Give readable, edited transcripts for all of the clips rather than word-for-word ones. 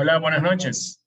Hola, buenas noches.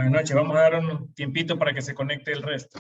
Buenas noches, vamos a dar un tiempito para que se conecte el resto.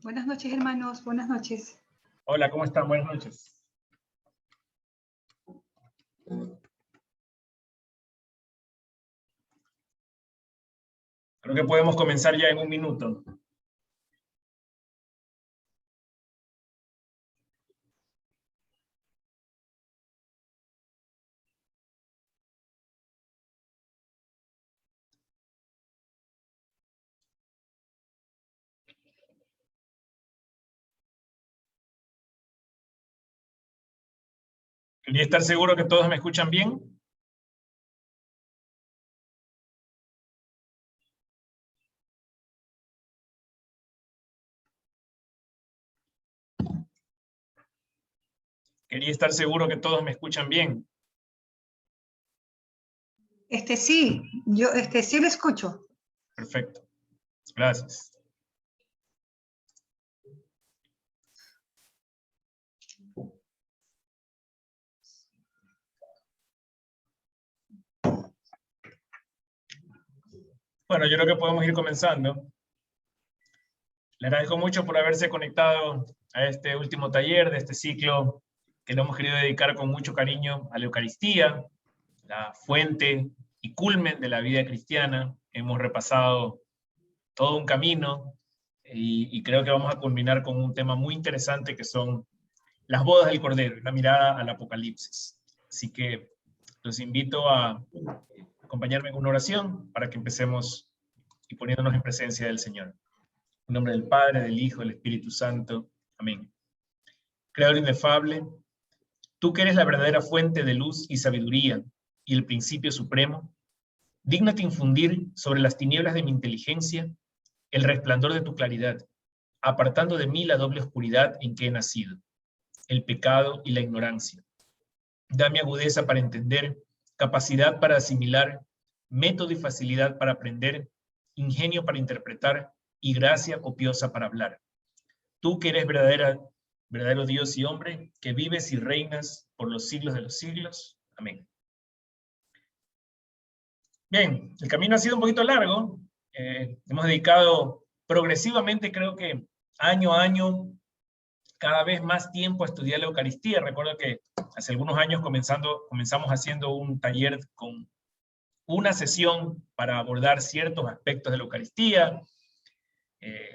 Buenas noches, hermanos. Buenas noches. Hola, ¿cómo están? Buenas noches. Creo que podemos comenzar ya en un minuto. Quería estar seguro que todos me escuchan bien. Quería estar seguro que todos me escuchan bien. Sí, yo sí lo escucho. Perfecto. Gracias. Bueno, yo creo que podemos ir comenzando. Le agradezco mucho por haberse conectado a este último taller de este ciclo que lo hemos querido dedicar con mucho cariño a la Eucaristía, la fuente y culmen de la vida cristiana. Hemos repasado todo un camino y creo que vamos a culminar con un tema muy interesante que son las bodas del Cordero, una mirada al Apocalipsis. Así que los invito a acompañarme en una oración para que empecemos y poniéndonos en presencia del Señor. En nombre del Padre, del Hijo, del Espíritu Santo. Amén. Creador inefable, tú que eres la verdadera fuente de luz y sabiduría y el principio supremo, dígnate infundir sobre las tinieblas de mi inteligencia el resplandor de tu claridad, apartando de mí la doble oscuridad en que he nacido, el pecado y la ignorancia. Dame agudeza para entender, capacidad para asimilar, método y facilidad para aprender, ingenio para interpretar y gracia copiosa para hablar. Tú que eres verdadero Dios y hombre, que vives y reinas por los siglos de los siglos. Amén. Bien, el camino ha sido un poquito largo. Hemos dedicado progresivamente, creo que año a año, cada vez más tiempo a estudiar la Eucaristía. Recuerdo que hace algunos años comenzamos haciendo un taller con una sesión para abordar ciertos aspectos de la Eucaristía.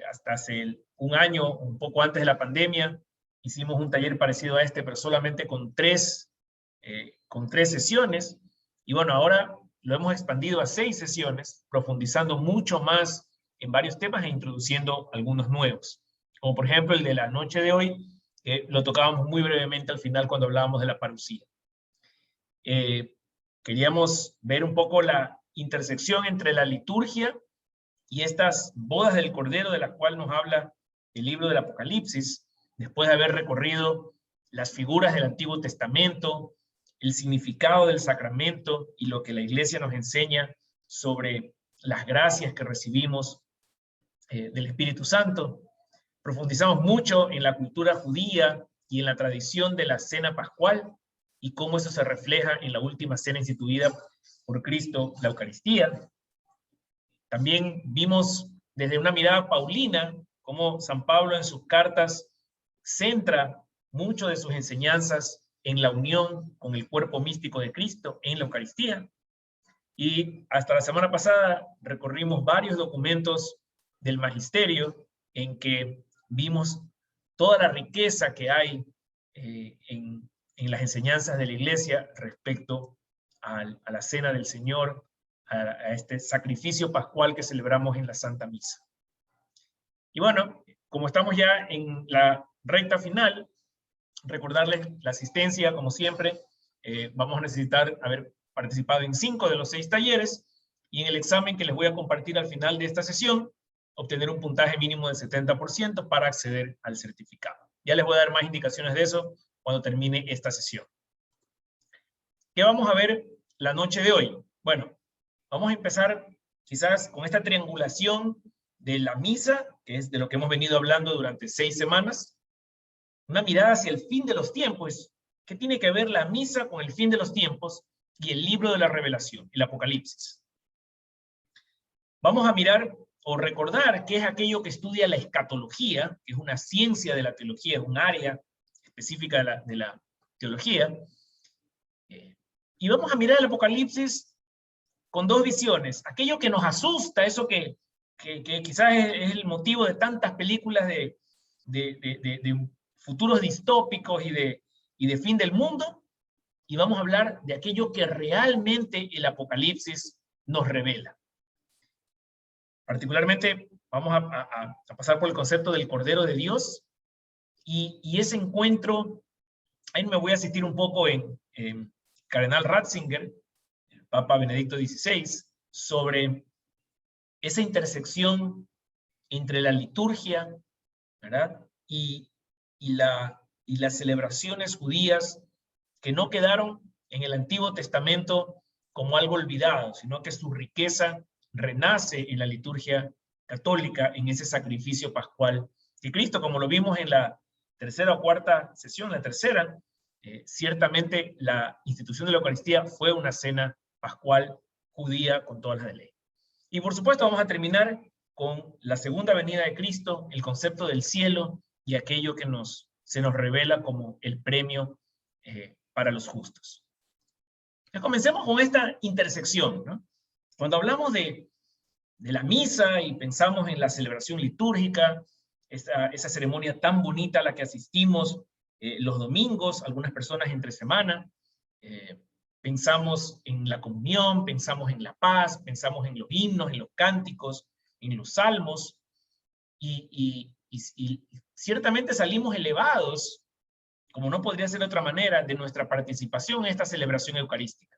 Hasta hace un año, un poco antes de la pandemia, hicimos un taller parecido a este, pero solamente con tres sesiones. Y bueno, ahora lo hemos expandido a 6 sesiones, profundizando mucho más en varios temas e introduciendo algunos nuevos. Como por ejemplo el de la noche de hoy, lo tocábamos muy brevemente al final cuando hablábamos de la parucía. Queríamos ver un poco la intersección entre la liturgia y estas bodas del Cordero de las cuales nos habla el libro del Apocalipsis, después de haber recorrido las figuras del Antiguo Testamento, el significado del sacramento y lo que la Iglesia nos enseña sobre las gracias que recibimos del Espíritu Santo. Profundizamos mucho en la cultura judía y en la tradición de la cena pascual y cómo eso se refleja en la última cena instituida por Cristo, la Eucaristía. También vimos desde una mirada paulina cómo San Pablo en sus cartas centra mucho de sus enseñanzas en la unión con el cuerpo místico de Cristo en la Eucaristía. Y hasta la semana pasada recorrimos varios documentos del magisterio en que vimos toda la riqueza que hay en las enseñanzas de la Iglesia respecto a la cena del Señor, a este sacrificio pascual que celebramos en la Santa Misa. Y bueno, como estamos ya en la recta final, recordarles la asistencia, como siempre. Vamos a necesitar haber participado en 5 de los 6 talleres y en el examen que les voy a compartir al final de esta sesión, obtener un puntaje mínimo del 70% para acceder al certificado. Ya les voy a dar más indicaciones de eso cuando termine esta sesión. ¿Qué vamos a ver la noche de hoy? Bueno, vamos a empezar quizás con esta triangulación de la misa, que es de lo que hemos venido hablando durante 6 semanas. Una mirada hacia el fin de los tiempos. ¿Qué tiene que ver la misa con el fin de los tiempos y el libro de la Revelación, el Apocalipsis? Vamos a mirar o recordar qué es aquello que estudia la escatología, que es una ciencia de la teología, es un área específica de la teología. Y vamos a mirar el Apocalipsis con 2 visiones. Aquello que nos asusta, eso que quizás es el motivo de tantas películas de futuros distópicos y de fin del mundo, y vamos a hablar de aquello que realmente el Apocalipsis nos revela. Particularmente vamos a pasar por el concepto del Cordero de Dios y ese encuentro. Ahí me voy a asistir un poco en Cardenal Ratzinger, el Papa Benedicto XVI, sobre esa intersección entre la liturgia, ¿verdad? Y las celebraciones judías que no quedaron en el Antiguo Testamento como algo olvidado, sino que su riqueza renace en la liturgia católica, en ese sacrificio pascual que Cristo, como lo vimos en la tercera o cuarta sesión, la tercera, ciertamente la institución de la Eucaristía fue una cena pascual judía con todas las de ley. Y por supuesto vamos a terminar con la segunda venida de Cristo, el concepto del cielo y aquello que se nos revela como el premio para los justos. Ya comencemos con esta intersección, ¿no? Cuando hablamos de la misa y pensamos en la celebración litúrgica, esa ceremonia tan bonita a la que asistimos los domingos, algunas personas entre semana, pensamos en la comunión, pensamos en la paz, pensamos en los himnos, en los cánticos, en los salmos, y ciertamente salimos elevados, como no podría ser de otra manera, de nuestra participación en esta celebración eucarística.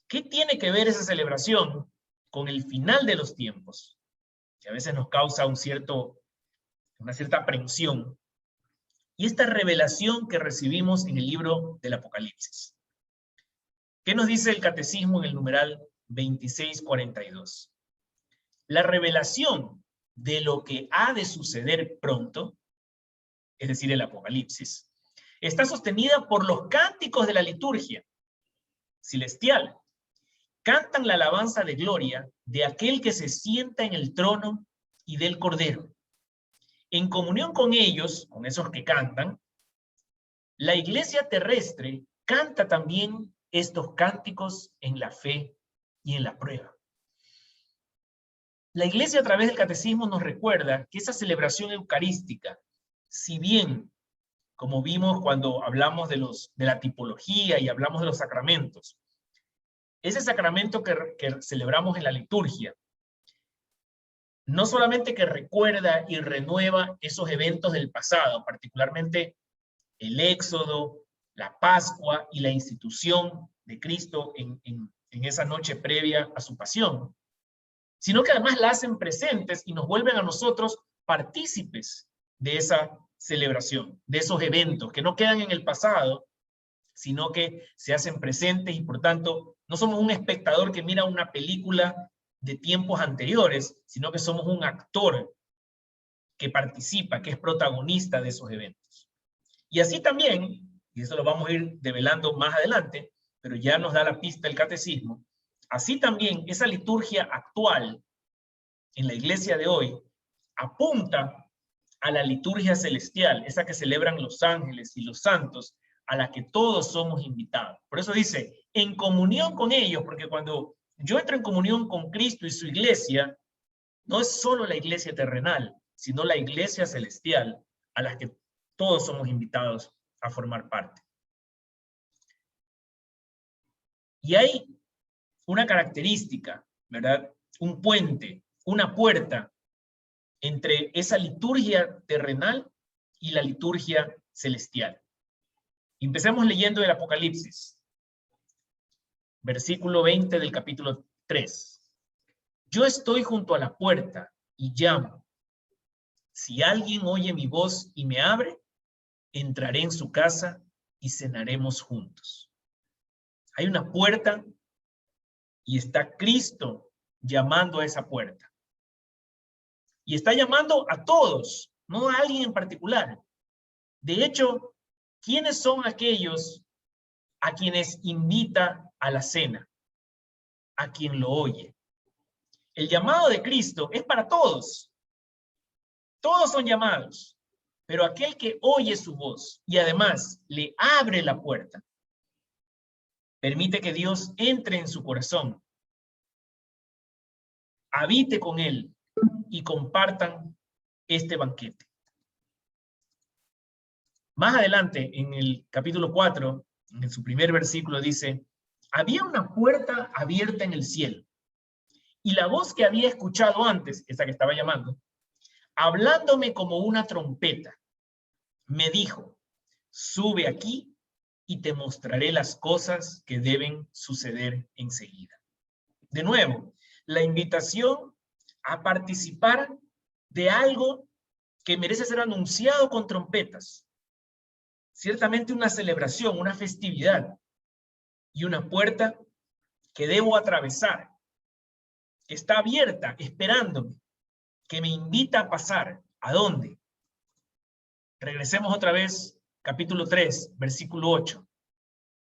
¿Qué tiene que ver esa celebración con el final de los tiempos? Que a veces nos causa una cierta aprensión. Y esta revelación que recibimos en el libro del Apocalipsis. ¿Qué nos dice el catecismo en el numeral 2642? La revelación de lo que ha de suceder pronto, es decir, el Apocalipsis, está sostenida por los cánticos de la liturgia celestial. Cantan la alabanza de gloria de aquel que se sienta en el trono y del Cordero. En comunión con ellos, con esos que cantan, la iglesia terrestre canta también estos cánticos en la fe y en la prueba. La iglesia a través del catecismo nos recuerda que esa celebración eucarística, si bien, como vimos cuando hablamos de la tipología y hablamos de los sacramentos, ese sacramento que celebramos en la liturgia, no solamente que recuerda y renueva esos eventos del pasado, particularmente el Éxodo, la Pascua y la institución de Cristo en esa noche previa a su pasión, sino que además la hacen presentes y nos vuelven a nosotros partícipes de esa celebración, de esos eventos que no quedan en el pasado, sino que se hacen presentes y por tanto no somos un espectador que mira una película de tiempos anteriores, sino que somos un actor que participa, que es protagonista de esos eventos. Y así también, y eso lo vamos a ir develando más adelante, pero ya nos da la pista el catecismo, así también esa liturgia actual en la iglesia de hoy apunta a la liturgia celestial, esa que celebran los ángeles y los santos, a la que todos somos invitados. Por eso dice, en comunión con ellos, porque cuando yo entro en comunión con Cristo y su iglesia, no es solo la iglesia terrenal, sino la iglesia celestial, a la que todos somos invitados a formar parte. Y hay una característica, ¿verdad? Un puente, una puerta entre esa liturgia terrenal y la liturgia celestial. Empecemos leyendo el Apocalipsis, versículo 20 del capítulo 3. Yo estoy junto a la puerta y llamo. Si alguien oye mi voz y me abre, entraré en su casa y cenaremos juntos. Hay una puerta y está Cristo llamando a esa puerta. Y está llamando a todos, no a alguien en particular. De hecho, ¿quiénes son aquellos a quienes invita a la cena? A quien lo oye. El llamado de Cristo es para todos. Todos son llamados. Pero aquel que oye su voz y además le abre la puerta, permite que Dios entre en su corazón, habite con él y compartan este banquete. Más adelante, en el capítulo 4, en su primer versículo dice, había una puerta abierta en el cielo, y la voz que había escuchado antes, esa que estaba llamando, hablándome como una trompeta, me dijo, sube aquí y te mostraré las cosas que deben suceder enseguida. De nuevo, la invitación a participar de algo que merece ser anunciado con trompetas. Ciertamente una celebración, una festividad y una puerta que debo atravesar, que está abierta, esperándome, que me invita a pasar. ¿A dónde? Regresemos otra vez, capítulo 3, versículo 8.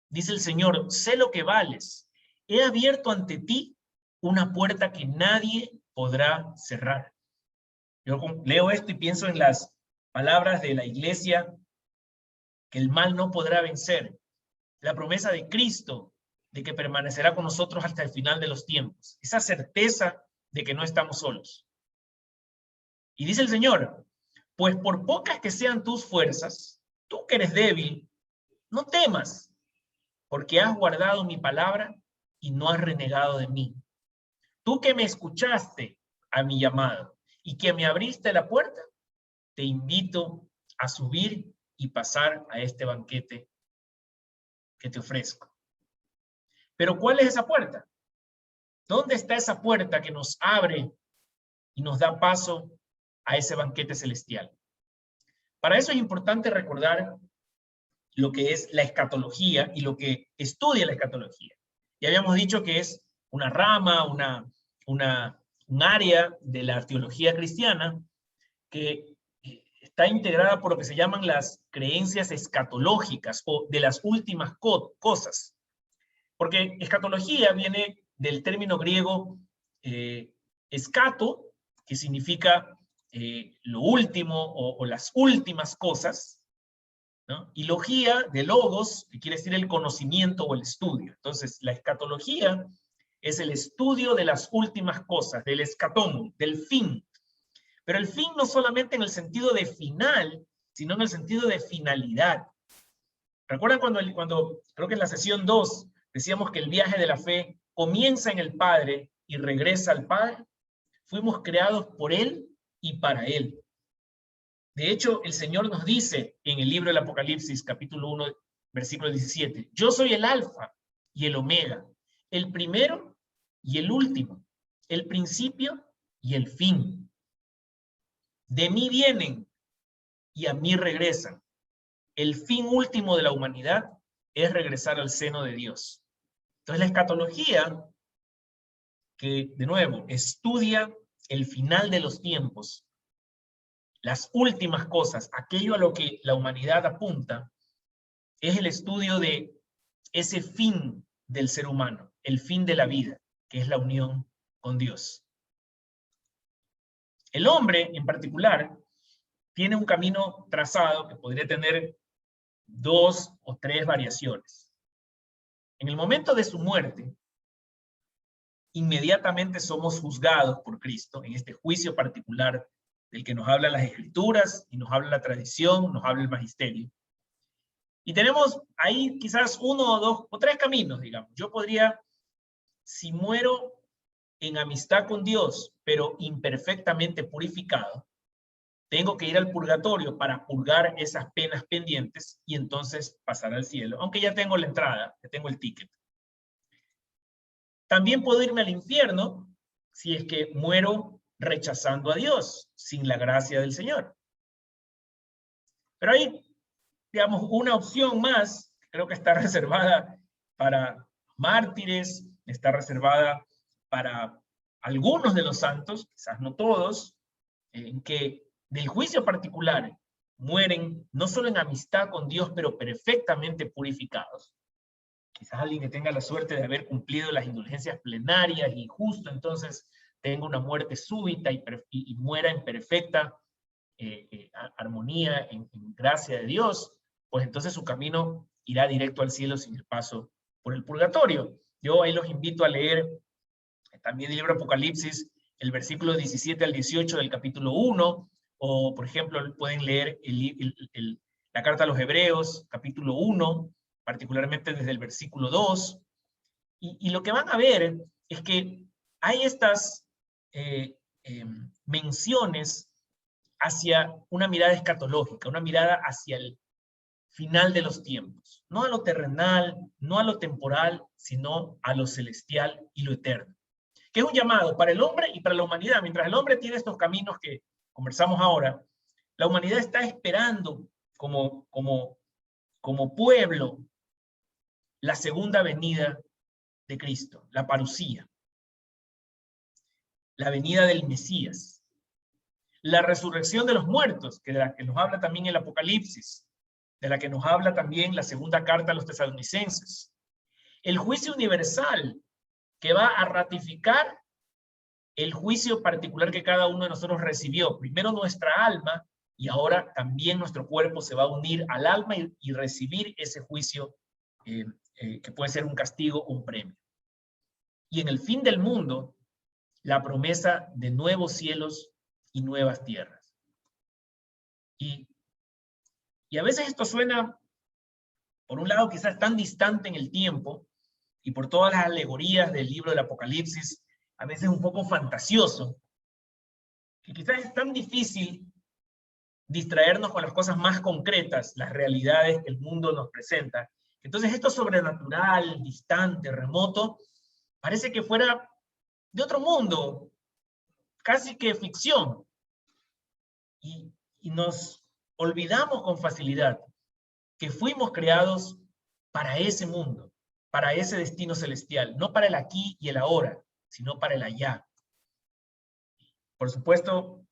Dice el Señor, sé lo que vales. He abierto ante ti una puerta que nadie podrá cerrar. Yo leo esto y pienso en las palabras de la iglesia, que el mal no podrá vencer. La promesa de Cristo de que permanecerá con nosotros hasta el final de los tiempos. Esa certeza de que no estamos solos. Y dice el Señor, pues por pocas que sean tus fuerzas, tú que eres débil, no temas, porque has guardado mi palabra y no has renegado de mí. Tú que me escuchaste a mi llamado y que me abriste la puerta, te invito a subir y pasar a este banquete que te ofrezco. Pero ¿cuál es esa puerta? ¿Dónde está esa puerta que nos abre y nos da paso a ese banquete celestial? Para eso es importante recordar lo que es la escatología y lo que estudia la escatología. Ya habíamos dicho que es una rama, un área de la teología cristiana que está integrada por lo que se llaman las creencias escatológicas o de las últimas cosas. Porque escatología viene del término griego escato, que significa lo último o las últimas cosas, ¿no? Y logía, de logos, que quiere decir el conocimiento o el estudio. Entonces, la escatología es el estudio de las últimas cosas, del escatón, del fin. Pero el fin no solamente en el sentido de final, sino en el sentido de finalidad. ¿Recuerdan cuando creo que en la sesión 2, decíamos que el viaje de la fe comienza en el Padre y regresa al Padre? Fuimos creados por Él y para Él. De hecho, el Señor nos dice en el libro del Apocalipsis, capítulo 1, versículo 17, yo soy el alfa y el omega, el primero y el último, el principio y el fin. De mí vienen y a mí regresan. El fin último de la humanidad es regresar al seno de Dios. Entonces la escatología, que de nuevo estudia el final de los tiempos, las últimas cosas, aquello a lo que la humanidad apunta, es el estudio de ese fin del ser humano, el fin de la vida, que es la unión con Dios. El hombre, en particular, tiene un camino trazado que podría tener 2 o 3 variaciones. En el momento de su muerte, inmediatamente somos juzgados por Cristo en este juicio particular del que nos hablan las Escrituras y nos habla la tradición, nos habla el magisterio. Y tenemos ahí quizás 1 o 2 o 3 caminos, digamos. Yo podría, si muero en amistad con Dios, pero imperfectamente purificado, tengo que ir al purgatorio para purgar esas penas pendientes y entonces pasar al cielo, aunque ya tengo la entrada, ya tengo el ticket. También puedo irme al infierno si es que muero rechazando a Dios, sin la gracia del Señor. Pero hay, digamos, una opción más, creo que está reservada para mártires, está reservada para algunos de los santos, quizás no todos, en que del juicio particular mueren no solo en amistad con Dios, pero perfectamente purificados. Quizás alguien que tenga la suerte de haber cumplido las indulgencias plenarias y justo entonces tenga una muerte súbita y muera en perfecta armonía, en gracia de Dios, pues entonces su camino irá directo al cielo sin el paso por el purgatorio. Yo ahí los invito a leer también el libro Apocalipsis, el versículo 17 al 18 del capítulo 1, o por ejemplo pueden leer la carta a los Hebreos, capítulo 1, particularmente desde el versículo 2, y lo que van a ver es que hay estas menciones hacia una mirada escatológica, una mirada hacia el final de los tiempos, no a lo terrenal, no a lo temporal, sino a lo celestial y lo eterno, que es un llamado para el hombre y para la humanidad. Mientras el hombre tiene estos caminos que conversamos ahora, la humanidad está esperando como pueblo la segunda venida de Cristo, la parusía, la venida del Mesías, la resurrección de los muertos, de la que nos habla también el Apocalipsis, de la que nos habla también la segunda carta a los tesalonicenses, el juicio universal que va a ratificar el juicio particular que cada uno de nosotros recibió. Primero nuestra alma, y ahora también nuestro cuerpo se va a unir al alma y recibir ese juicio que puede ser un castigo o un premio. Y en el fin del mundo, la promesa de nuevos cielos y nuevas tierras. Y a veces esto suena, por un lado, quizás tan distante en el tiempo, y por todas las alegorías del libro del Apocalipsis, a veces un poco fantasioso, que quizás es tan difícil distraernos con las cosas más concretas, las realidades que el mundo nos presenta. Entonces esto sobrenatural, distante, remoto, parece que fuera de otro mundo, casi que ficción. Y nos olvidamos con facilidad que fuimos creados para ese mundo, para ese destino celestial, no para el aquí y el ahora, sino para el allá. Por supuesto,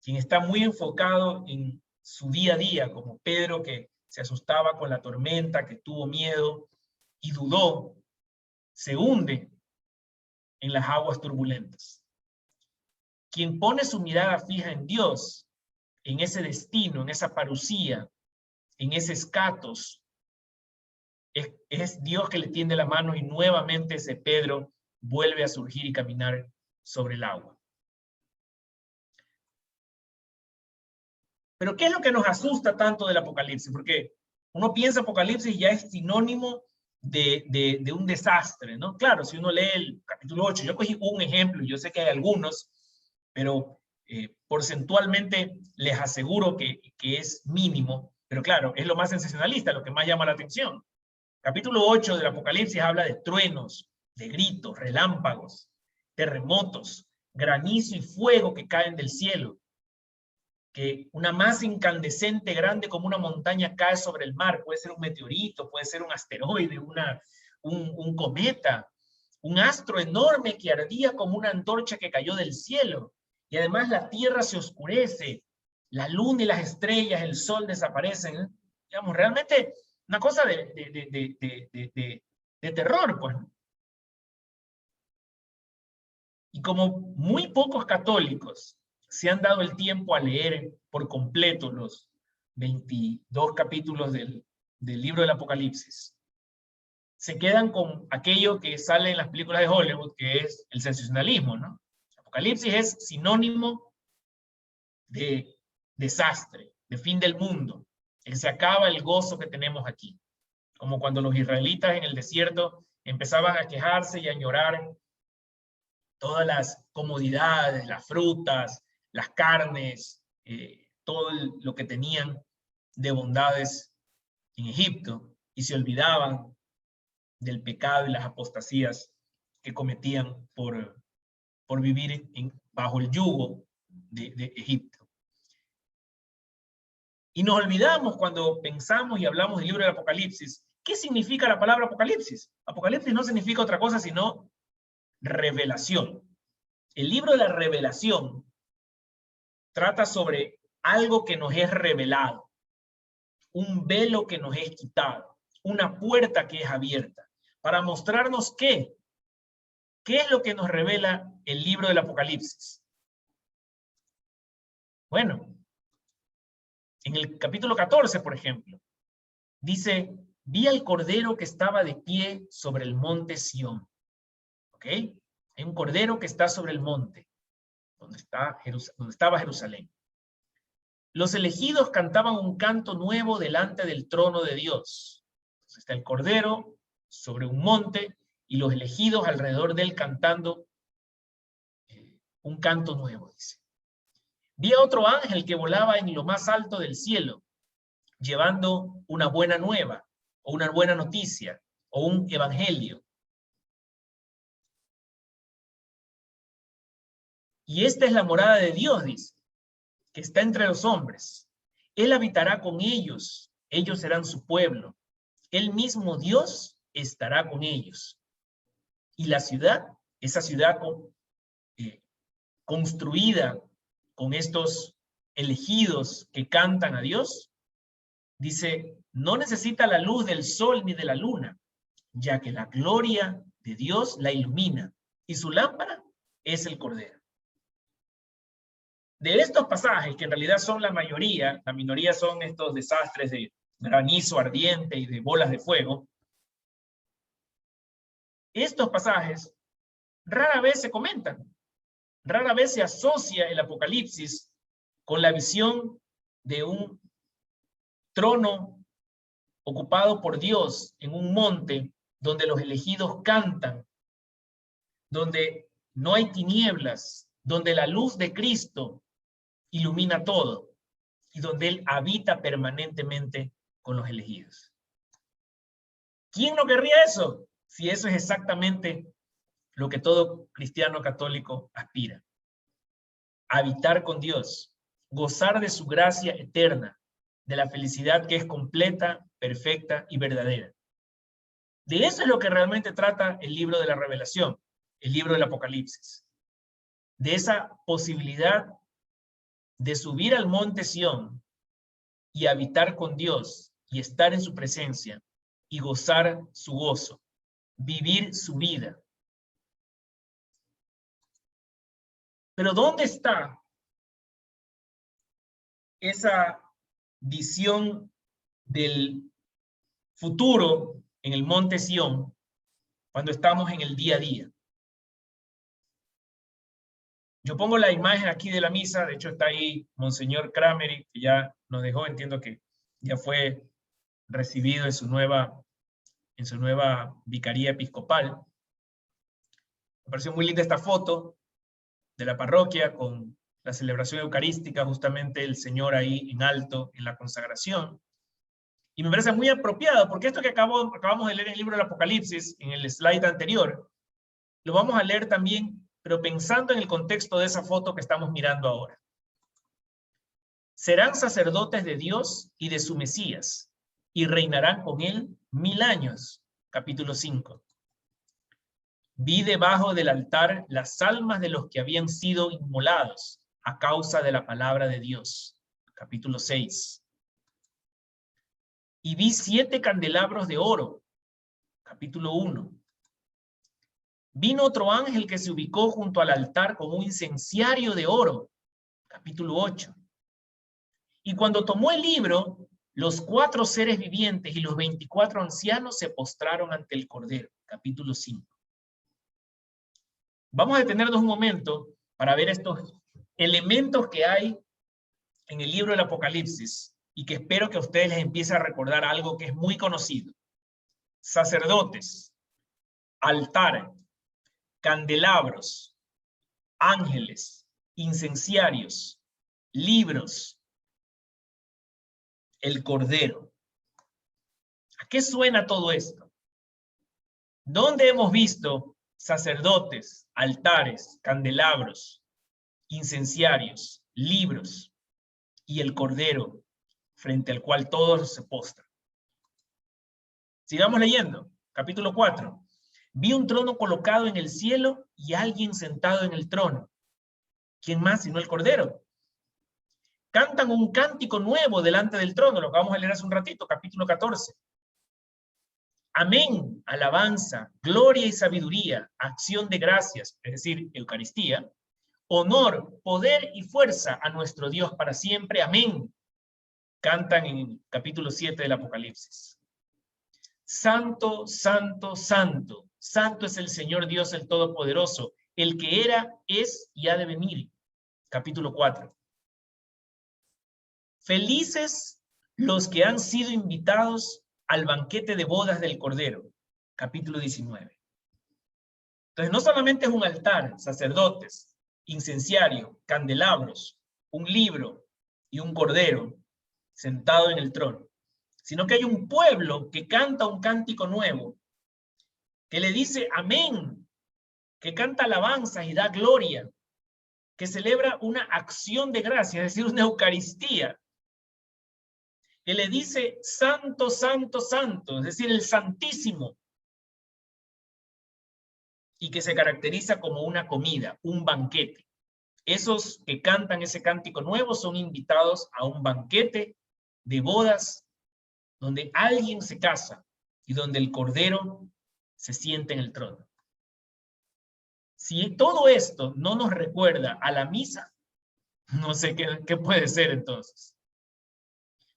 quien está muy enfocado en su día a día, como Pedro, que se asustaba con la tormenta, que tuvo miedo y dudó, se hunde en las aguas turbulentas. Quien pone su mirada fija en Dios, en ese destino, en esa parucía, en ese escatos, es Dios que le tiende la mano y nuevamente ese Pedro vuelve a surgir y caminar sobre el agua. Pero ¿qué es lo que nos asusta tanto del Apocalipsis? Porque uno piensa Apocalipsis y ya es sinónimo de un desastre, ¿no? Claro, si uno lee el capítulo 8, yo cogí un ejemplo, yo sé que hay algunos, pero porcentualmente les aseguro que es mínimo, pero claro, es lo más sensacionalista, lo que más llama la atención. Capítulo 8 del Apocalipsis habla de truenos, de gritos, relámpagos, terremotos, granizo y fuego que caen del cielo, que una masa incandescente grande como una montaña cae sobre el mar, puede ser un meteorito, puede ser un asteroide, un cometa, un astro enorme que ardía como una antorcha que cayó del cielo, y además la tierra se oscurece, la luna y las estrellas, el sol desaparecen, digamos, realmente una cosa de terror, pues. Y como muy pocos católicos se han dado el tiempo a leer por completo los 22 capítulos del libro del Apocalipsis, se quedan con aquello que sale en las películas de Hollywood, que es el sensacionalismo, ¿no? Apocalipsis es sinónimo de desastre, de fin del mundo, que se acaba el gozo que tenemos aquí. Como cuando los israelitas en el desierto empezaban a quejarse y a añorar todas las comodidades, las frutas, las carnes, todo lo que tenían de bondades en Egipto, y se olvidaban del pecado y las apostasías que cometían por vivir bajo el yugo de Egipto. Y nos olvidamos cuando pensamos y hablamos del libro del Apocalipsis. ¿Qué significa la palabra Apocalipsis? Apocalipsis no significa otra cosa sino revelación. El libro de la revelación trata sobre algo que nos es revelado, un velo que nos es quitado, una puerta que es abierta, para mostrarnos qué es lo que nos revela el libro del Apocalipsis. Bueno, en el capítulo 14, por ejemplo, dice, vi al Cordero que estaba de pie sobre el monte Sión. ¿Ok? Hay un Cordero que está sobre el monte, donde estaba Jerusalén. Los elegidos cantaban un canto nuevo delante del trono de Dios. Entonces está el Cordero sobre un monte y los elegidos alrededor de él cantando un canto nuevo, dice. Vi a otro ángel que volaba en lo más alto del cielo, llevando una buena nueva, o una buena noticia, o un evangelio. Y esta es la morada de Dios, dice, que está entre los hombres. Él habitará con ellos, ellos serán su pueblo. Él mismo Dios estará con ellos. Y la ciudad, esa ciudad construida con estos elegidos que cantan a Dios, dice, no necesita la luz del sol ni de la luna, ya que la gloria de Dios la ilumina, y su lámpara es el Cordero. De estos pasajes, que en realidad son la minoría son estos desastres de granizo ardiente y de bolas de fuego, estos pasajes rara vez se comentan, rara vez se asocia el Apocalipsis con la visión de un trono ocupado por Dios en un monte donde los elegidos cantan, donde no hay tinieblas, donde la luz de Cristo ilumina todo y donde Él habita permanentemente con los elegidos. ¿Quién no querría eso? Si eso es exactamente lo que todo cristiano católico aspira. Habitar con Dios, gozar de su gracia eterna, de la felicidad que es completa, perfecta y verdadera. De eso es lo que realmente trata el libro de la Revelación, el libro del Apocalipsis. De esa posibilidad de subir al monte Sión y habitar con Dios y estar en su presencia y gozar su gozo, vivir su vida. Pero ¿dónde está esa visión del futuro en el monte Sión cuando estamos en el día a día? Yo pongo la imagen aquí de la misa, de hecho está ahí Monseñor Kramer, que ya nos dejó, entiendo que ya fue recibido en su nueva vicaría episcopal. Me pareció muy linda esta foto de la parroquia con la celebración eucarística, justamente el Señor ahí en alto en la consagración. Y me parece muy apropiado, porque esto que acabamos de leer en el libro del Apocalipsis, en el slide anterior, lo vamos a leer también, pero pensando en el contexto de esa foto que estamos mirando ahora. Serán sacerdotes de Dios y de su Mesías, y reinarán con él 1000 años. Capítulo 5. Vi debajo del altar las almas de los que habían sido inmolados a causa de la palabra de Dios. Capítulo 6. Y vi 7 candelabros de oro. Capítulo 1. Vino otro ángel que se ubicó junto al altar con un incenciario de oro. Capítulo 8. Y cuando tomó el libro, los 4 seres vivientes y los 24 ancianos se postraron ante el Cordero. Capítulo 5. Vamos a detenernos un momento para ver estos elementos que hay en el libro del Apocalipsis y que espero que a ustedes les empiece a recordar algo que es muy conocido. Sacerdotes, altar, candelabros, ángeles, incenciarios, libros, el Cordero. ¿A qué suena todo esto? ¿Dónde hemos visto sacerdotes, altares, candelabros, incenciarios, libros y el Cordero frente al cual todos se postran? Sigamos leyendo. Capítulo 4. Vi un trono colocado en el cielo y alguien sentado en el trono. ¿Quién más sino el Cordero? Cantan un cántico nuevo delante del trono, lo que vamos a leer hace un ratito, capítulo 14. Amén, alabanza, gloria y sabiduría, acción de gracias, es decir, Eucaristía, honor, poder y fuerza a nuestro Dios para siempre. Amén. Cantan en capítulo 7 del Apocalipsis. Santo, santo, santo, santo es el Señor Dios el Todopoderoso, el que era, es y ha de venir. Capítulo 4. Felices los que han sido invitados al banquete de bodas del Cordero. Capítulo 19. Entonces no solamente es un altar, sacerdotes, incenciario, candelabros, un libro y un cordero sentado en el trono, sino que hay un pueblo que canta un cántico nuevo, que le dice amén, que canta alabanzas y da gloria, que celebra una acción de gracia, es decir, una Eucaristía, que le dice santo, santo, santo, es decir, el Santísimo, y que se caracteriza como una comida, un banquete. Esos que cantan ese cántico nuevo son invitados a un banquete de bodas donde alguien se casa y donde el Cordero se sienta en el trono. Si todo esto no nos recuerda a la misa, no sé qué puede ser entonces.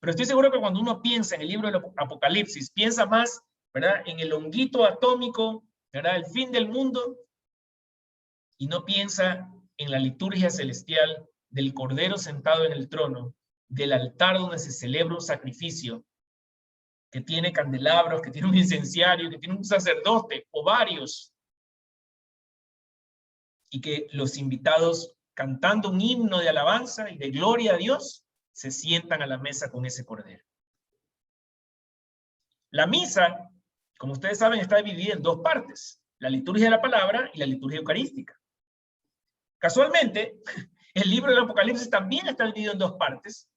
Pero estoy seguro que cuando uno piensa en el libro del Apocalipsis, piensa más, ¿verdad?, en el honguito atómico, ¿verdad?, el fin del mundo, y no piensa en la liturgia celestial del Cordero sentado en el trono, del altar donde se celebra un sacrificio, que tiene candelabros, que tiene un incenciario, que tiene un sacerdote o varios, y que los invitados, cantando un himno de alabanza y de gloria a Dios, se sientan a la mesa con ese Cordero. La misa, como ustedes saben, está dividida en dos partes: la liturgia de la palabra y la liturgia eucarística. Casualmente, el libro del Apocalipsis también está dividido en dos partes.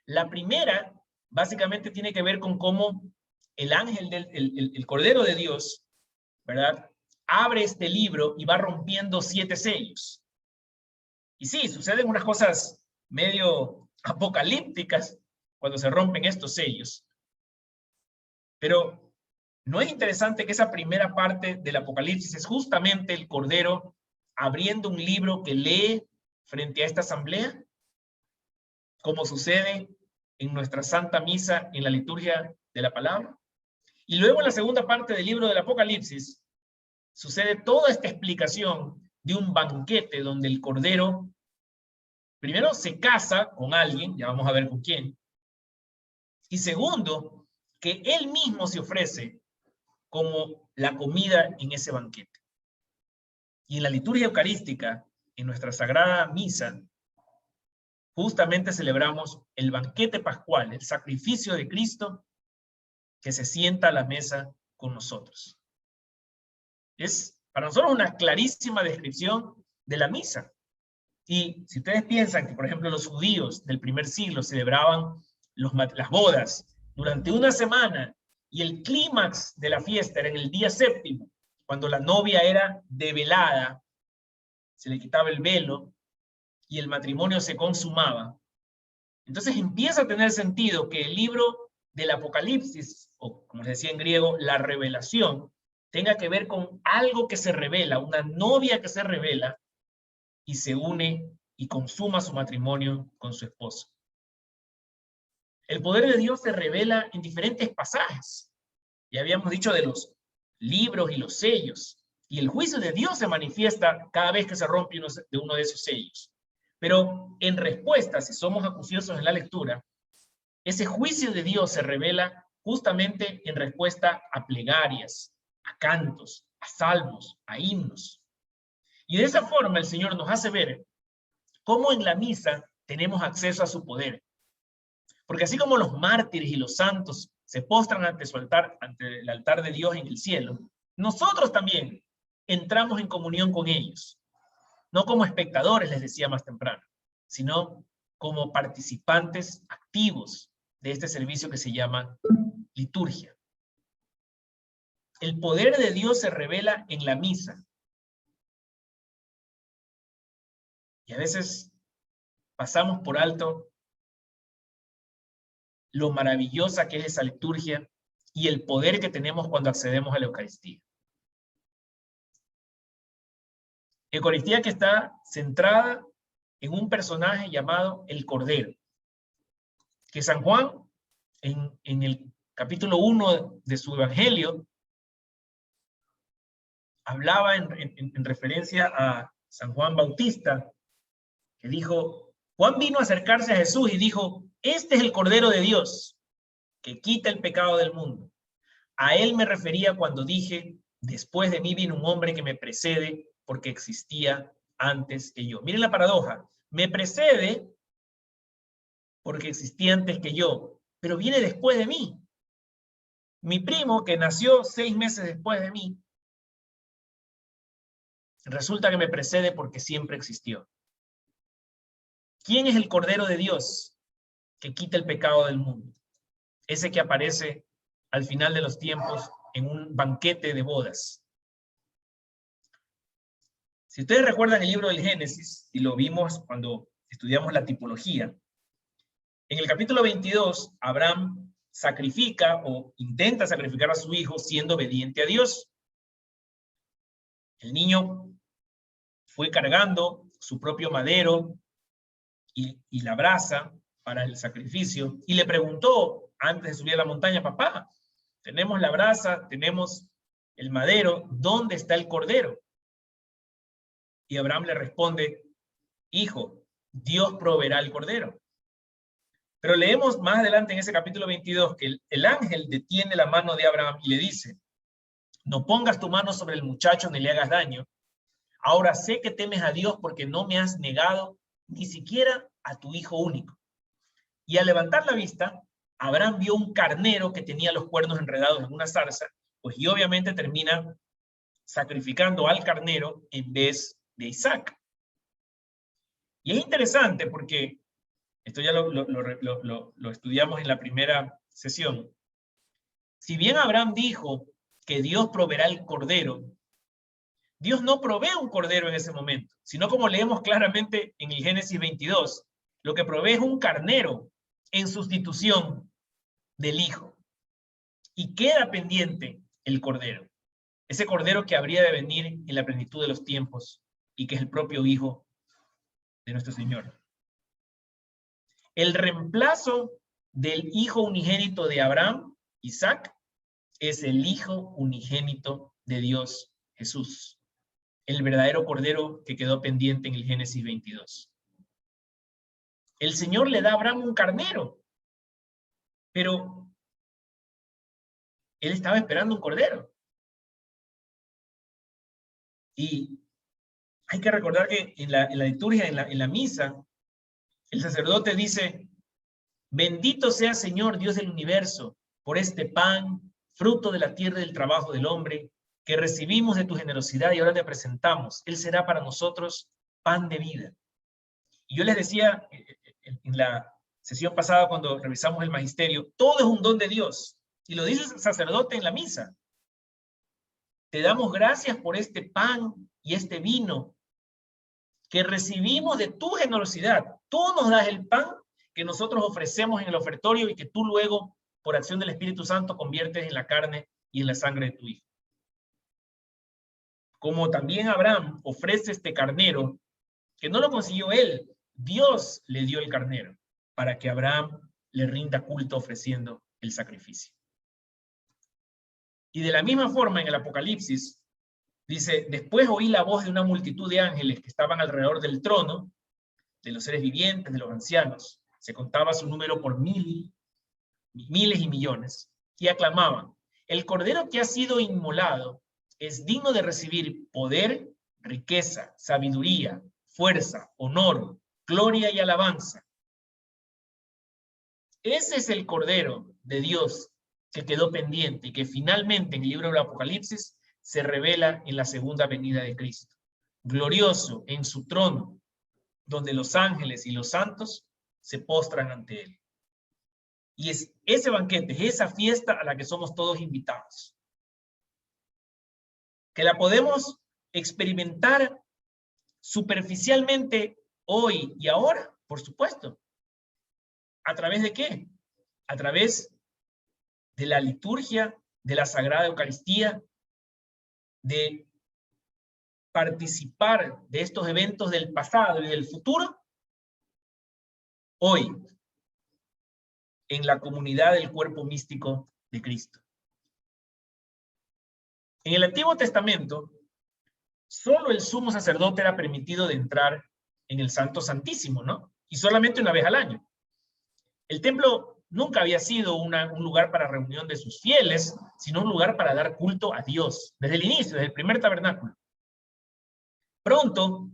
La primera, básicamente, tiene que ver con cómo el ángel, el Cordero de Dios, ¿verdad?, abre este libro y va rompiendo 7 sellos. Y sí, suceden unas cosas medio apocalípticas cuando se rompen estos sellos. Pero ¿no es interesante que esa primera parte del Apocalipsis es justamente el Cordero abriendo un libro que lee frente a esta asamblea? Como sucede en nuestra Santa Misa en la liturgia de la palabra. Y luego en la segunda parte del libro del Apocalipsis sucede toda esta explicación de un banquete donde el Cordero primero se casa con alguien, ya vamos a ver con quién, y segundo, que él mismo se ofrece como la comida en ese banquete. Y en la liturgia eucarística, en nuestra Sagrada Misa, justamente celebramos el banquete pascual, el sacrificio de Cristo que se sienta a la mesa con nosotros. Es para nosotros una clarísima descripción de la misa. Y si ustedes piensan que, por ejemplo, los judíos del primer siglo celebraban las bodas durante una semana y el clímax de la fiesta era en el día séptimo, cuando la novia era develada, se le quitaba el velo y el matrimonio se consumaba, entonces empieza a tener sentido que el libro del Apocalipsis, o como les decía en griego, la revelación, tenga que ver con algo que se revela, una novia que se revela y se une y consuma su matrimonio con su esposo. El poder de Dios se revela en diferentes pasajes. Ya habíamos dicho de los libros y los sellos. Y el juicio de Dios se manifiesta cada vez que se rompe uno de esos sellos. Pero en respuesta, si somos acuciosos en la lectura, ese juicio de Dios se revela justamente en respuesta a plegarias, a cantos, a salmos, a himnos. Y de esa forma el Señor nos hace ver cómo en la misa tenemos acceso a su poder. Porque así como los mártires y los santos se postran ante su altar, ante el altar de Dios en el cielo, nosotros también entramos en comunión con ellos. No como espectadores, les decía más temprano, sino como participantes activos de este servicio que se llama liturgia. El poder de Dios se revela en la misa. Y a veces pasamos por alto lo maravillosa que es esa liturgia y el poder que tenemos cuando accedemos a la Eucaristía. Eucaristía que está centrada en un personaje llamado el Cordero, que San Juan, en el capítulo 1 de su Evangelio, hablaba en referencia a San Juan Bautista, que dijo, Juan vino a acercarse a Jesús y dijo, este es el Cordero de Dios, que quita el pecado del mundo. A él me refería cuando dije, después de mí viene un hombre que me precede porque existía antes que yo. Miren la paradoja, me precede porque existía antes que yo, pero viene después de mí. Mi primo, que nació 6 meses después de mí, resulta que me precede porque siempre existió. ¿Quién es el Cordero de Dios que quita el pecado del mundo? Ese que aparece al final de los tiempos en un banquete de bodas. Si ustedes recuerdan el libro del Génesis, y lo vimos cuando estudiamos la tipología, en el capítulo 22, Abraham sacrifica o intenta sacrificar a su hijo siendo obediente a Dios. El niño fue cargando su propio madero y la brasa para el sacrificio, y le preguntó antes de subir a la montaña: papá, tenemos la brasa, tenemos el madero, ¿dónde está el cordero? Y Abraham le responde: hijo, Dios proveerá el cordero. Pero leemos más adelante en ese capítulo 22 que el ángel detiene la mano de Abraham y le dice: no pongas tu mano sobre el muchacho ni le hagas daño. Ahora sé que temes a Dios porque no me has negado ni siquiera a tu hijo único. Y al levantar la vista, Abraham vio un carnero que tenía los cuernos enredados en una zarza, pues y obviamente termina sacrificando al carnero en vez de Isaac. Y es interesante porque esto ya lo estudiamos en la primera sesión. Si bien Abraham dijo que Dios proveerá el cordero, Dios no provee un cordero en ese momento, sino como leemos claramente en el Génesis 22, lo que provee es un carnero en sustitución del hijo. Y queda pendiente el cordero, ese cordero que habría de venir en la plenitud de los tiempos y que es el propio hijo de nuestro Señor. El reemplazo del hijo unigénito de Abraham, Isaac, es el hijo unigénito de Dios, Jesús, el verdadero cordero que quedó pendiente en el Génesis 22. El Señor le da a Abraham un carnero, pero él estaba esperando un cordero. Y hay que recordar que en la liturgia, en la misa, el sacerdote dice: bendito sea Señor Dios del universo por este pan, fruto de la tierra y del trabajo del hombre, que recibimos de tu generosidad y ahora te presentamos. Él será para nosotros pan de vida. Y yo les decía en la sesión pasada cuando revisamos el magisterio, todo es un don de Dios. Y lo dice el sacerdote en la misa. Te damos gracias por este pan y este vino que recibimos de tu generosidad. Tú nos das el pan que nosotros ofrecemos en el ofertorio y que tú luego, por acción del Espíritu Santo, conviertes en la carne y en la sangre de tu Hijo. Como también Abraham ofrece este carnero, que no lo consiguió él, Dios le dio el carnero para que Abraham le rinda culto ofreciendo el sacrificio. Y de la misma forma en el Apocalipsis, dice: después oí la voz de una multitud de ángeles que estaban alrededor del trono, de los seres vivientes, de los ancianos. Se contaba su número por miles y millones, y aclamaban: el cordero que ha sido inmolado es digno de recibir poder, riqueza, sabiduría, fuerza, honor, gloria y alabanza. Ese es el cordero de Dios que quedó pendiente y que finalmente en el libro del Apocalipsis se revela en la segunda venida de Cristo, glorioso en su trono, donde los ángeles y los santos se postran ante él. Y es ese banquete, es esa fiesta a la que somos todos invitados. Que la podemos experimentar superficialmente hoy y ahora, por supuesto. ¿A través de qué? A través de la liturgia, de la Sagrada Eucaristía, de participar de estos eventos del pasado y del futuro, hoy, en la comunidad del cuerpo místico de Cristo. En el Antiguo Testamento, solo el sumo sacerdote era permitido de entrar en el Santo Santísimo, ¿no? Y solamente una vez al año. El templo nunca había sido un lugar para reunión de sus fieles, sino un lugar para dar culto a Dios, desde el inicio, desde el primer tabernáculo. Pronto,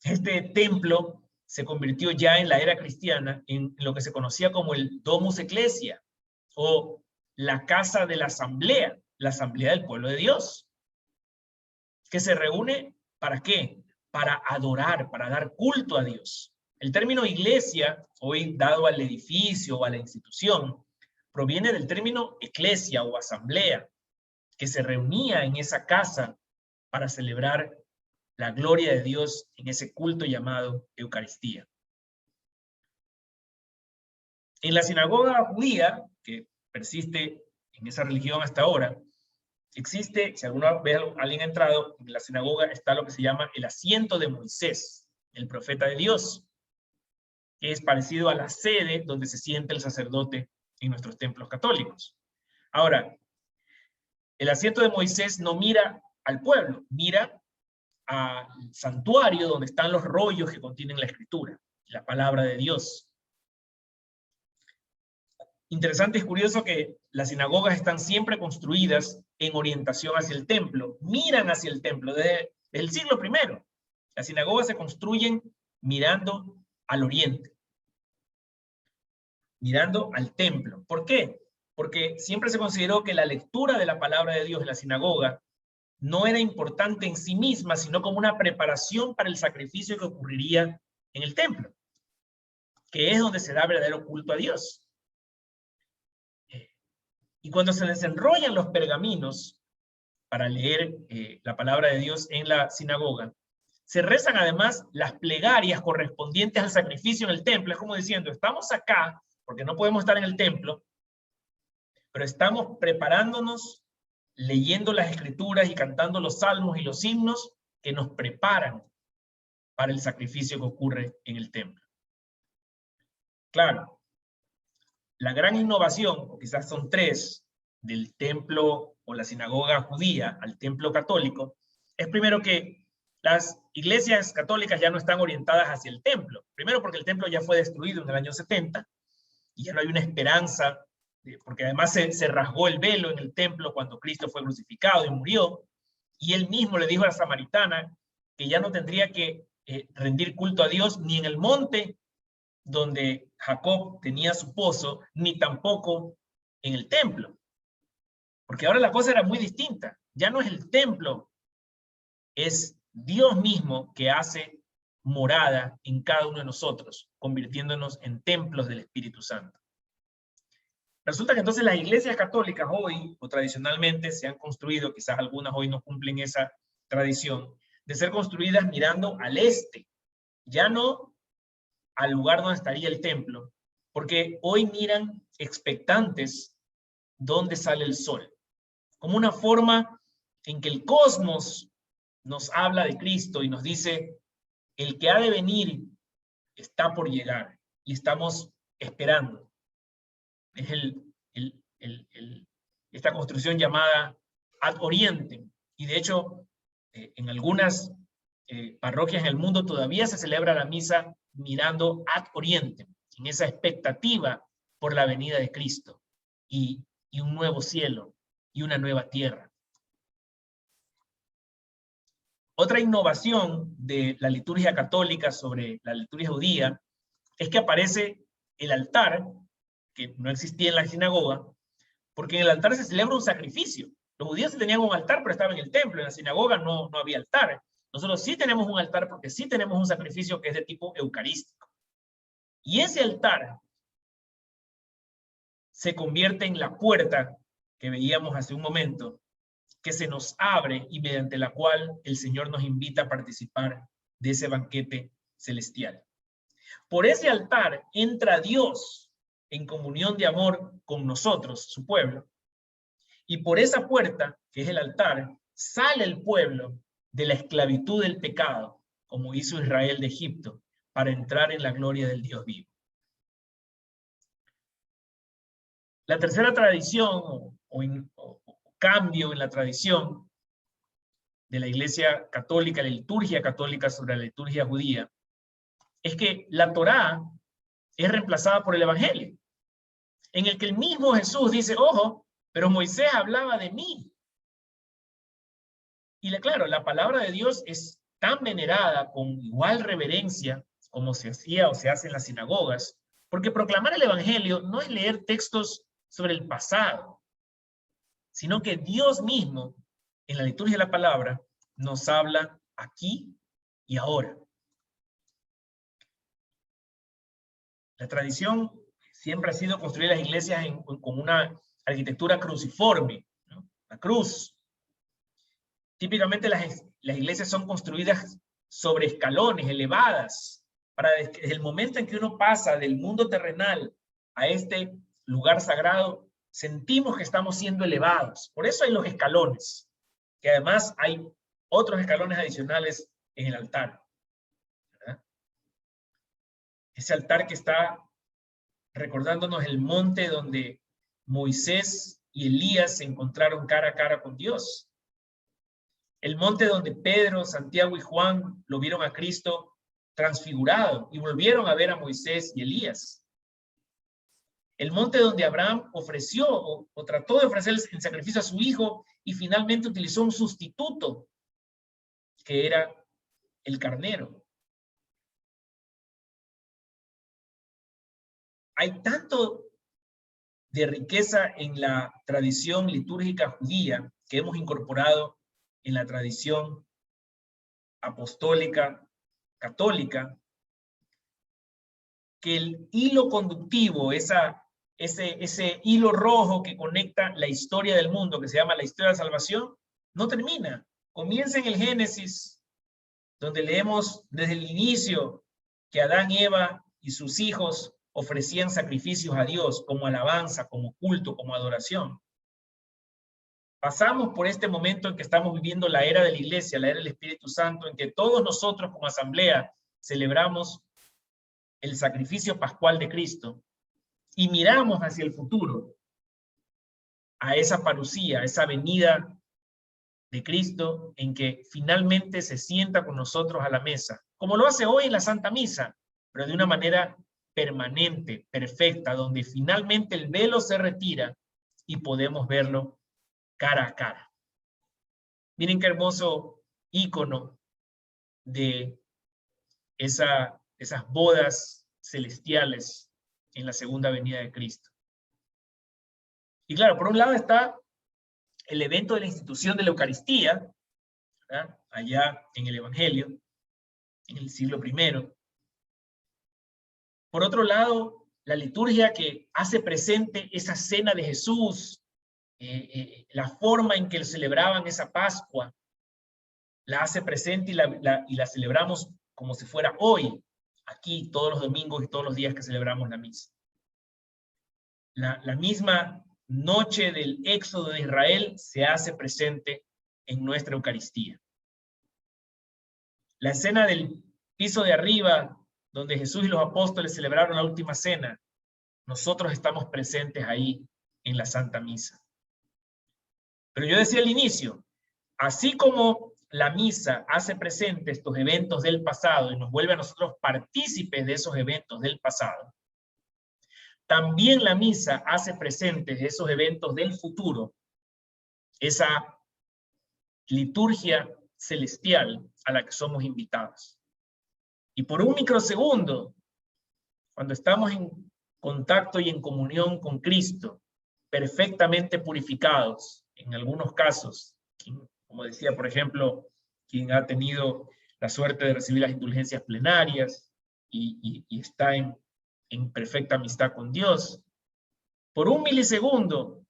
este templo se convirtió ya en la era cristiana en lo que se conocía como el Domus Ecclesia, o la casa de la asamblea del pueblo de Dios, que se reúne ¿para qué? Para adorar, para dar culto a Dios. El término iglesia, hoy dado al edificio o a la institución, proviene del término eclesia o asamblea, que se reunía en esa casa para celebrar la gloria de Dios en ese culto llamado Eucaristía. En la sinagoga judía, que persiste en esa religión hasta ahora, existe, si alguna vez alguien ha entrado, en la sinagoga está lo que se llama el asiento de Moisés, el profeta de Dios, que es parecido a la sede donde se sienta el sacerdote en nuestros templos católicos. Ahora, el asiento de Moisés no mira al pueblo, mira al santuario donde están los rollos que contienen la escritura, la palabra de Dios. Interesante y curioso que las sinagogas están siempre construidas en orientación hacia el templo, miran hacia el templo desde el siglo I. Las sinagogas se construyen mirando al oriente, mirando al templo. ¿Por qué? Porque siempre se consideró que la lectura de la palabra de Dios en la sinagoga no era importante en sí misma, sino como una preparación para el sacrificio que ocurriría en el templo, que es donde se da verdadero culto a Dios. Y cuando se desenrollan los pergaminos para leer la palabra de Dios en la sinagoga, se rezan además las plegarias correspondientes al sacrificio en el templo. Es como diciendo, estamos acá porque no podemos estar en el templo, pero estamos preparándonos, leyendo las escrituras y cantando los salmos y los himnos que nos preparan para el sacrificio que ocurre en el templo. Claro, la gran innovación, o quizás son tres, del templo o la sinagoga judía al templo católico, es primero que las iglesias católicas ya no están orientadas hacia el templo. Primero porque el templo ya fue destruido en el año 70 y ya no hay una esperanza, porque además se rasgó el velo en el templo cuando Cristo fue crucificado y murió, y él mismo le dijo a la samaritana que ya no tendría que rendir culto a Dios ni en el monte donde Jacob tenía su pozo, ni tampoco en el templo. Porque ahora la cosa era muy distinta. Ya no es el templo, es Dios mismo que hace morada en cada uno de nosotros, convirtiéndonos en templos del Espíritu Santo. Resulta que entonces las iglesias católicas hoy, o tradicionalmente, se han construido, quizás algunas hoy no cumplen esa tradición, de ser construidas mirando al este, ya no al lugar donde estaría el templo, porque hoy miran expectantes dónde sale el sol, como una forma en que el cosmos nos habla de Cristo y nos dice, el que ha de venir está por llegar y estamos esperando. Es esta construcción llamada ad orientem, y de hecho en algunas parroquias en el mundo todavía se celebra la misa mirando ad orientem, en esa expectativa por la venida de Cristo y un nuevo cielo y una nueva tierra. Otra innovación de la liturgia católica sobre la liturgia judía es que aparece el altar, que no existía en la sinagoga, porque en el altar se celebra un sacrificio. Los judíos tenían un altar, pero estaba en el templo. En la sinagoga no había altar. Nosotros sí tenemos un altar porque sí tenemos un sacrificio que es de tipo eucarístico. Y ese altar se convierte en la puerta que veíamos hace un momento, que se nos abre y mediante la cual el Señor nos invita a participar de ese banquete celestial. Por ese altar entra Dios en comunión de amor con nosotros, su pueblo, y por esa puerta, que es el altar, sale el pueblo de la esclavitud del pecado, como hizo Israel de Egipto, para entrar en la gloria del Dios vivo. La tercera tradición o cambio en la tradición de la Iglesia Católica, la liturgia católica sobre la liturgia judía, es que la Torá es reemplazada por el Evangelio, en el que el mismo Jesús dice, ojo, pero Moisés hablaba de mí. Y claro, la palabra de Dios es tan venerada con igual reverencia como se hacía o se hace en las sinagogas, porque proclamar el Evangelio no es leer textos sobre el pasado, sino que Dios mismo, en la liturgia de la palabra, nos habla aquí y ahora. La tradición siempre ha sido construir las iglesias con una arquitectura cruciforme, ¿no? La cruz. Típicamente las iglesias son construidas sobre escalones, elevadas, para desde el momento en que uno pasa del mundo terrenal a este lugar sagrado, sentimos que estamos siendo elevados. Por eso hay los escalones, que además hay otros escalones adicionales en el altar, ¿verdad? Ese altar que está recordándonos el monte donde Moisés y Elías se encontraron cara a cara con Dios. El monte donde Pedro, Santiago y Juan lo vieron a Cristo transfigurado y volvieron a ver a Moisés y Elías. El monte donde Abraham ofreció o trató de ofrecer en sacrificio a su hijo y finalmente utilizó un sustituto, que era el carnero. Hay tanto de riqueza en la tradición litúrgica judía que hemos incorporado en la tradición apostólica católica, que el hilo conductivo, ese hilo rojo que conecta la historia del mundo, que se llama la historia de la salvación, no termina. Comienza en el Génesis, donde leemos desde el inicio que Adán, Eva y sus hijos ofrecían sacrificios a Dios como alabanza, como culto, como adoración. Pasamos por este momento en que estamos viviendo la era de la iglesia, la era del Espíritu Santo, en que todos nosotros como asamblea celebramos el sacrificio pascual de Cristo y miramos hacia el futuro, a esa parucía, a esa venida de Cristo en que finalmente se sienta con nosotros a la mesa, como lo hace hoy en la Santa Misa, pero de una manera permanente, perfecta, donde finalmente el velo se retira y podemos verlo cara a cara. Miren qué hermoso ícono de esas bodas celestiales en la segunda venida de Cristo. Y claro, por un lado está el evento de la institución de la Eucaristía, ¿verdad? Allá en el Evangelio, en el siglo I. Por otro lado, la liturgia que hace presente esa cena de Jesús, la forma en que celebraban esa Pascua, la hace presente y la celebramos como si fuera hoy, aquí, todos los domingos y todos los días que celebramos la misa. La misma noche del éxodo de Israel se hace presente en nuestra Eucaristía. La escena del piso de arriba, donde Jesús y los apóstoles celebraron la última cena, nosotros estamos presentes ahí en la Santa Misa. Pero yo decía al inicio, así como la misa hace presente estos eventos del pasado y nos vuelve a nosotros partícipes de esos eventos del pasado, también la misa hace presentes esos eventos del futuro, esa liturgia celestial a la que somos invitados. Y por un microsegundo, cuando estamos en contacto y en comunión con Cristo, perfectamente purificados, en algunos casos, como decía, por ejemplo, quien ha tenido la suerte de recibir las indulgencias plenarias y está en perfecta amistad con Dios, por un milisegundo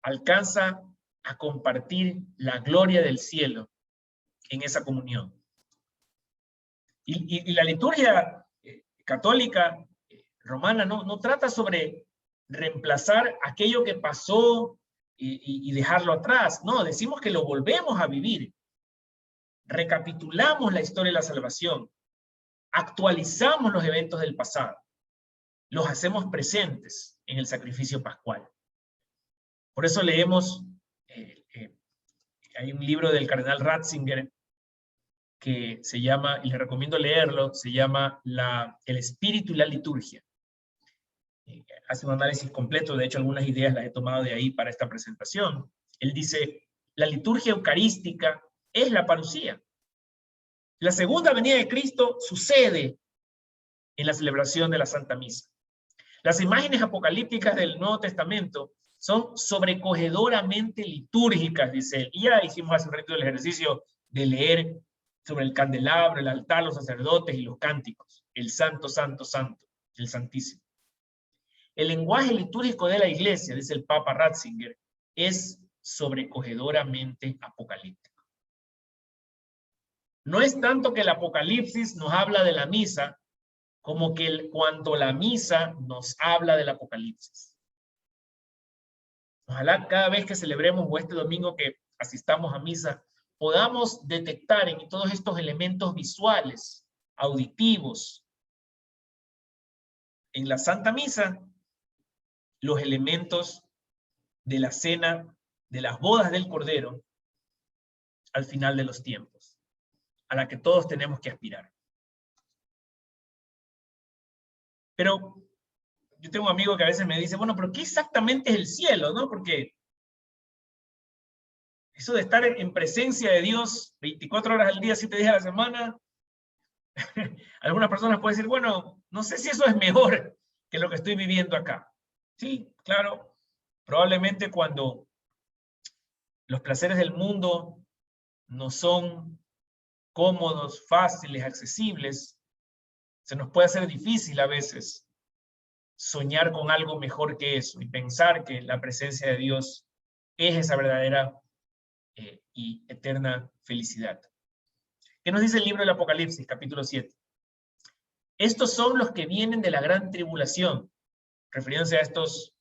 alcanza a compartir la gloria del cielo en esa comunión. Y la liturgia católica romana no trata sobre reemplazar aquello que pasó y dejarlo atrás. No, decimos que lo volvemos a vivir. Recapitulamos la historia de la salvación. Actualizamos los eventos del pasado. Los hacemos presentes en el sacrificio pascual. Por eso leemos, hay un libro del cardenal Ratzinger que se llama, y les recomiendo leerlo, se llama El espíritu y la liturgia. Hace un análisis completo, de hecho algunas ideas las he tomado de ahí para esta presentación. Él dice, la liturgia eucarística es la parucía. La segunda venida de Cristo sucede en la celebración de la Santa Misa. Las imágenes apocalípticas del Nuevo Testamento son sobrecogedoramente litúrgicas, dice él. Y ya hicimos hace un rato el ejercicio de leer sobre el candelabro, el altar, los sacerdotes y los cánticos. El santo, santo, santo, el santísimo. El lenguaje litúrgico de la iglesia, dice el Papa Ratzinger, es sobrecogedoramente apocalíptico. No es tanto que el Apocalipsis nos habla de la misa, como que cuando la misa nos habla del Apocalipsis. Ojalá cada vez que celebremos o este domingo que asistamos a misa, podamos detectar en todos estos elementos visuales, auditivos, en la Santa Misa, los elementos de la cena, de las bodas del Cordero, al final de los tiempos, a la que todos tenemos que aspirar. Pero yo tengo un amigo que a veces me dice, bueno, pero ¿qué exactamente es el cielo, no? Porque eso de estar en presencia de Dios 24 horas al día, 7 días a la semana, algunas personas pueden decir, bueno, no sé si eso es mejor que lo que estoy viviendo acá. Sí, claro, probablemente cuando los placeres del mundo no son cómodos, fáciles, accesibles, se nos puede hacer difícil a veces soñar con algo mejor que eso y pensar que la presencia de Dios es esa verdadera y eterna felicidad. ¿Qué nos dice el libro del Apocalipsis, capítulo 7? Estos son los que vienen de la gran tribulación, refiriéndose a estos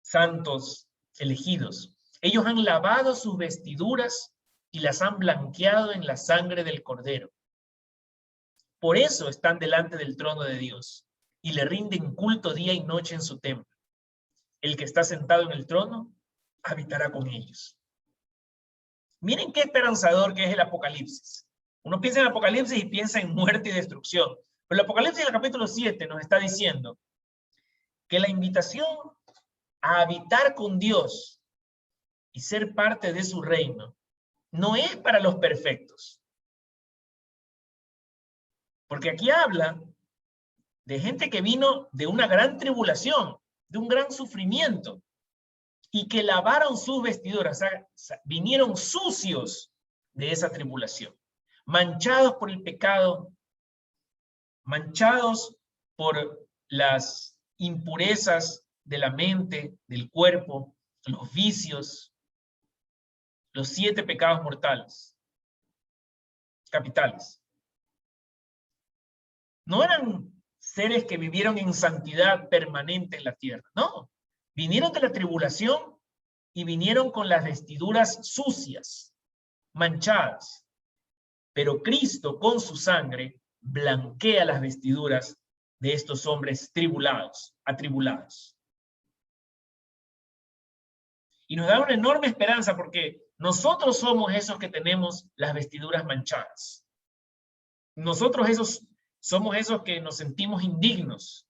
santos elegidos. Ellos han lavado sus vestiduras y las han blanqueado en la sangre del Cordero. Por eso están delante del trono de Dios y le rinden culto día y noche en su templo. El que está sentado en el trono habitará con ellos. Miren qué esperanzador que es el Apocalipsis. Uno piensa en el Apocalipsis y piensa en muerte y destrucción. Pero el Apocalipsis del capítulo 7 nos está diciendo que la invitación a habitar con Dios y ser parte de su reino no es para los perfectos. Porque aquí habla de gente que vino de una gran tribulación, de un gran sufrimiento, y que lavaron sus vestiduras, o sea, vinieron sucios de esa tribulación, manchados por el pecado, manchados por las impurezas de la mente, del cuerpo, los vicios, los 7 pecados mortales, capitales. No eran seres que vivieron en santidad permanente en la tierra, no. Vinieron de la tribulación y vinieron con las vestiduras sucias, manchadas. Pero Cristo con su sangre blanquea las vestiduras de estos hombres tribulados, atribulados. Y nos da una enorme esperanza porque nosotros somos esos que tenemos las vestiduras manchadas. Nosotros somos esos que nos sentimos indignos.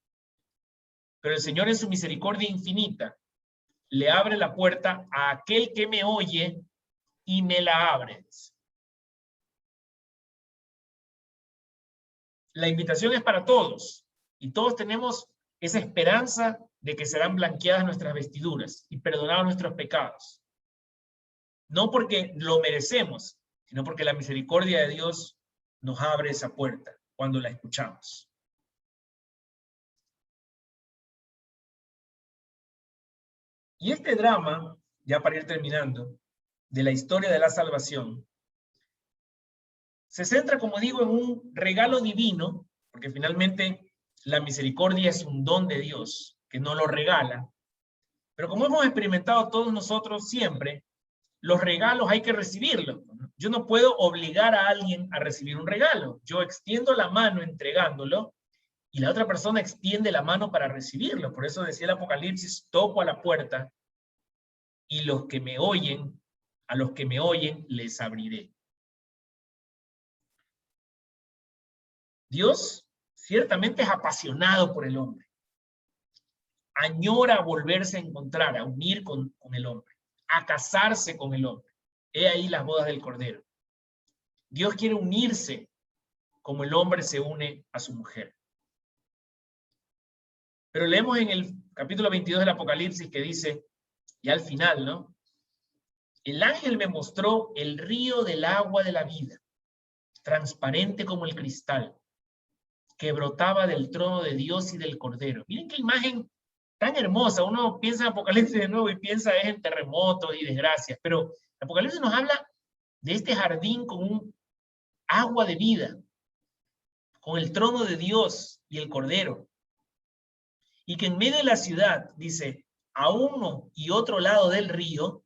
Pero el Señor en su misericordia infinita le abre la puerta a aquel que me oye y me la abre. La invitación es para todos y todos tenemos esa esperanza de que serán blanqueadas nuestras vestiduras y perdonados nuestros pecados. No porque lo merecemos, sino porque la misericordia de Dios nos abre esa puerta cuando la escuchamos. Y este drama, ya para ir terminando, de la historia de la salvación, se centra, como digo, en un regalo divino, porque finalmente la misericordia es un don de Dios que no lo regala. Pero como hemos experimentado todos nosotros siempre, los regalos hay que recibirlos. Yo no puedo obligar a alguien a recibir un regalo. Yo extiendo la mano entregándolo y la otra persona extiende la mano para recibirlo. Por eso decía el Apocalipsis, toco a la puerta y los que me oyen, a los que me oyen les abriré. Dios ciertamente es apasionado por el hombre. Añora volverse a encontrar, a unir con el hombre, a casarse con el hombre. He ahí las bodas del Cordero. Dios quiere unirse como el hombre se une a su mujer. Pero leemos en el capítulo 22 del Apocalipsis que dice, y al final, ¿no? El ángel me mostró el río del agua de la vida, transparente como el cristal, que brotaba del trono de Dios y del Cordero. Miren qué imagen tan hermosa. Uno piensa en Apocalipsis de nuevo y piensa en terremotos y desgracias, pero Apocalipsis nos habla de este jardín con un agua de vida, con el trono de Dios y el Cordero. Y que en medio de la ciudad, dice, a uno y otro lado del río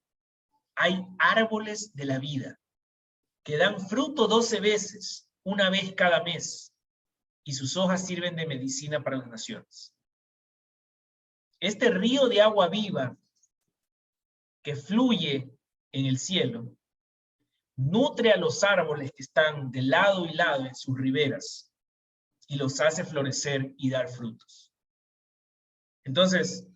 hay árboles de la vida que dan fruto 12 veces, una vez cada mes, y sus hojas sirven de medicina para las naciones. Este río de agua viva que fluye en el cielo nutre a los árboles que están de lado y lado en sus riberas y los hace florecer y dar frutos. Entonces,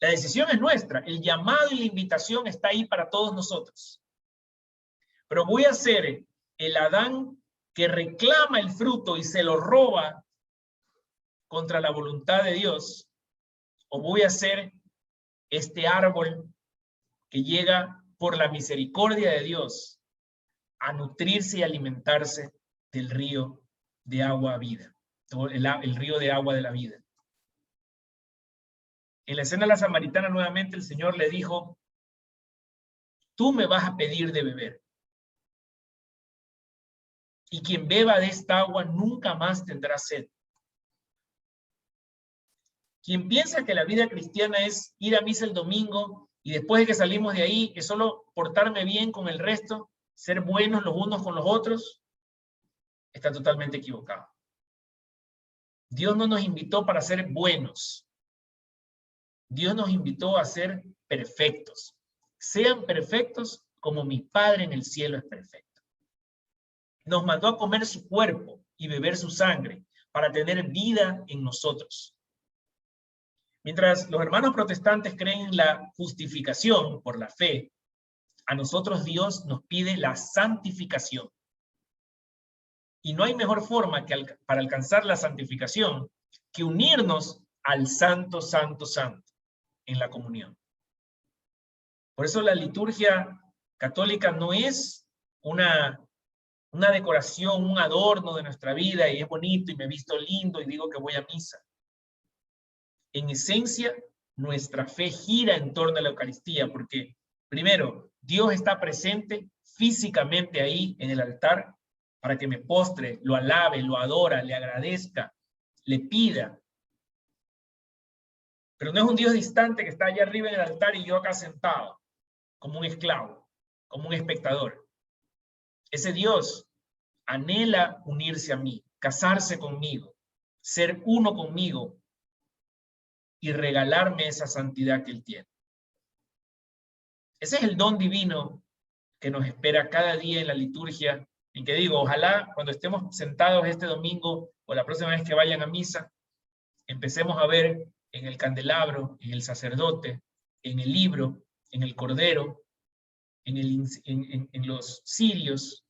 la decisión es nuestra, el llamado y la invitación está ahí para todos nosotros. Pero voy a ser el Adán que reclama el fruto y se lo roba contra la voluntad de Dios, o voy a ser este árbol que llega por la misericordia de Dios a nutrirse y alimentarse del río de agua vida, el río de agua de la vida. En la escena de la samaritana nuevamente el Señor le dijo, tú me vas a pedir de beber. Y quien beba de esta agua nunca más tendrá sed. Quien piensa que la vida cristiana es ir a misa el domingo y después de que salimos de ahí es solo portarme bien con el resto, ser buenos los unos con los otros, está totalmente equivocado. Dios no nos invitó para ser buenos. Dios nos invitó a ser perfectos. Sean perfectos como mi Padre en el cielo es perfecto. Nos mandó a comer su cuerpo y beber su sangre para tener vida en nosotros. Mientras los hermanos protestantes creen en la justificación por la fe, a nosotros Dios nos pide la santificación. Y no hay mejor forma para alcanzar la santificación que unirnos al Santo, Santo, Santo en la comunión. Por eso la liturgia católica no es una decoración, un adorno de nuestra vida y es bonito y me he visto lindo y digo que voy a misa. En esencia, nuestra fe gira en torno a la Eucaristía porque, primero, Dios está presente físicamente ahí en el altar para que me postre, lo alabe, lo adora, le agradezca, le pida. Pero no es un Dios distante que está allá arriba en el altar y yo acá sentado, como un esclavo, como un espectador. Ese Dios anhela unirse a mí, casarse conmigo, ser uno conmigo y regalarme esa santidad que Él tiene. Ese es el don divino que nos espera cada día en la liturgia, en que digo, ojalá cuando estemos sentados este domingo o la próxima vez que vayan a misa, empecemos a ver en el candelabro, en el sacerdote, en el libro, en el cordero, en los cirios,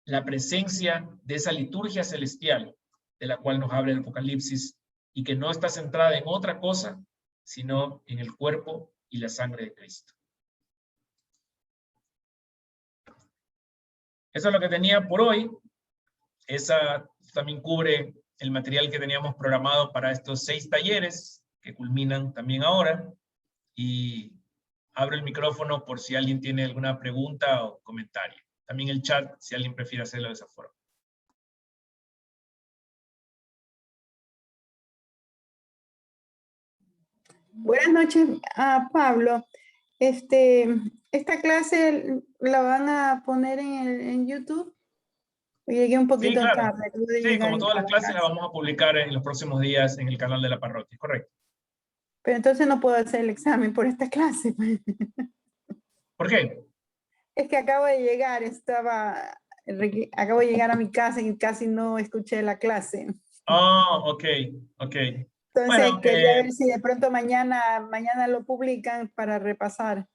la presencia de esa liturgia celestial de la cual nos habla el Apocalipsis y que no está centrada en otra cosa, sino en el cuerpo y la sangre de Cristo. Eso es lo que tenía por hoy. Esa también cubre el material que teníamos programado para estos 6 talleres que culminan también ahora. Y abro el micrófono por si alguien tiene alguna pregunta o comentario. También el chat, si alguien prefiere hacerlo de esa forma. Buenas noches, Pablo. ¿Esta clase la van a poner en YouTube? Llegué un poquito Sí, claro. tarde. Sí, como todas las clases las vamos a publicar en los próximos días en el canal de la parroquia, correcto. Pero entonces no puedo hacer el examen por esta clase. ¿Por qué? Es que acabo de llegar, acabo de llegar a mi casa y casi no escuché la clase. Ok. Entonces Bueno, quería ver si de pronto mañana lo publican para repasar.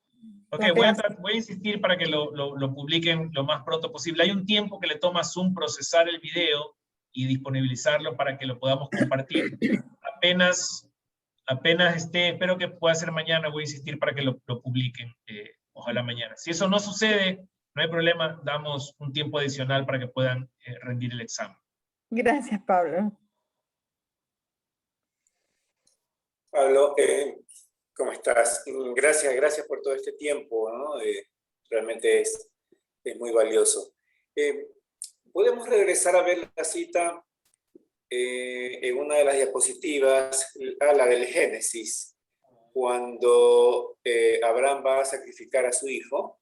ok, voy a insistir para que lo publiquen lo más pronto posible. Hay un tiempo que le toma a Zoom procesar el video y disponibilizarlo para que lo podamos compartir. Apenas esté, espero que pueda ser mañana, voy a insistir para que lo publiquen, ojalá mañana. Si eso no sucede, no hay problema, damos un tiempo adicional para que puedan rendir el examen. Gracias, Pablo. Pablo, ¿cómo estás? Gracias por todo este tiempo, ¿no? Realmente es muy valioso. ¿Podemos regresar a ver la cita en una de las diapositivas, la del Génesis, cuando Abraham va a sacrificar a su hijo.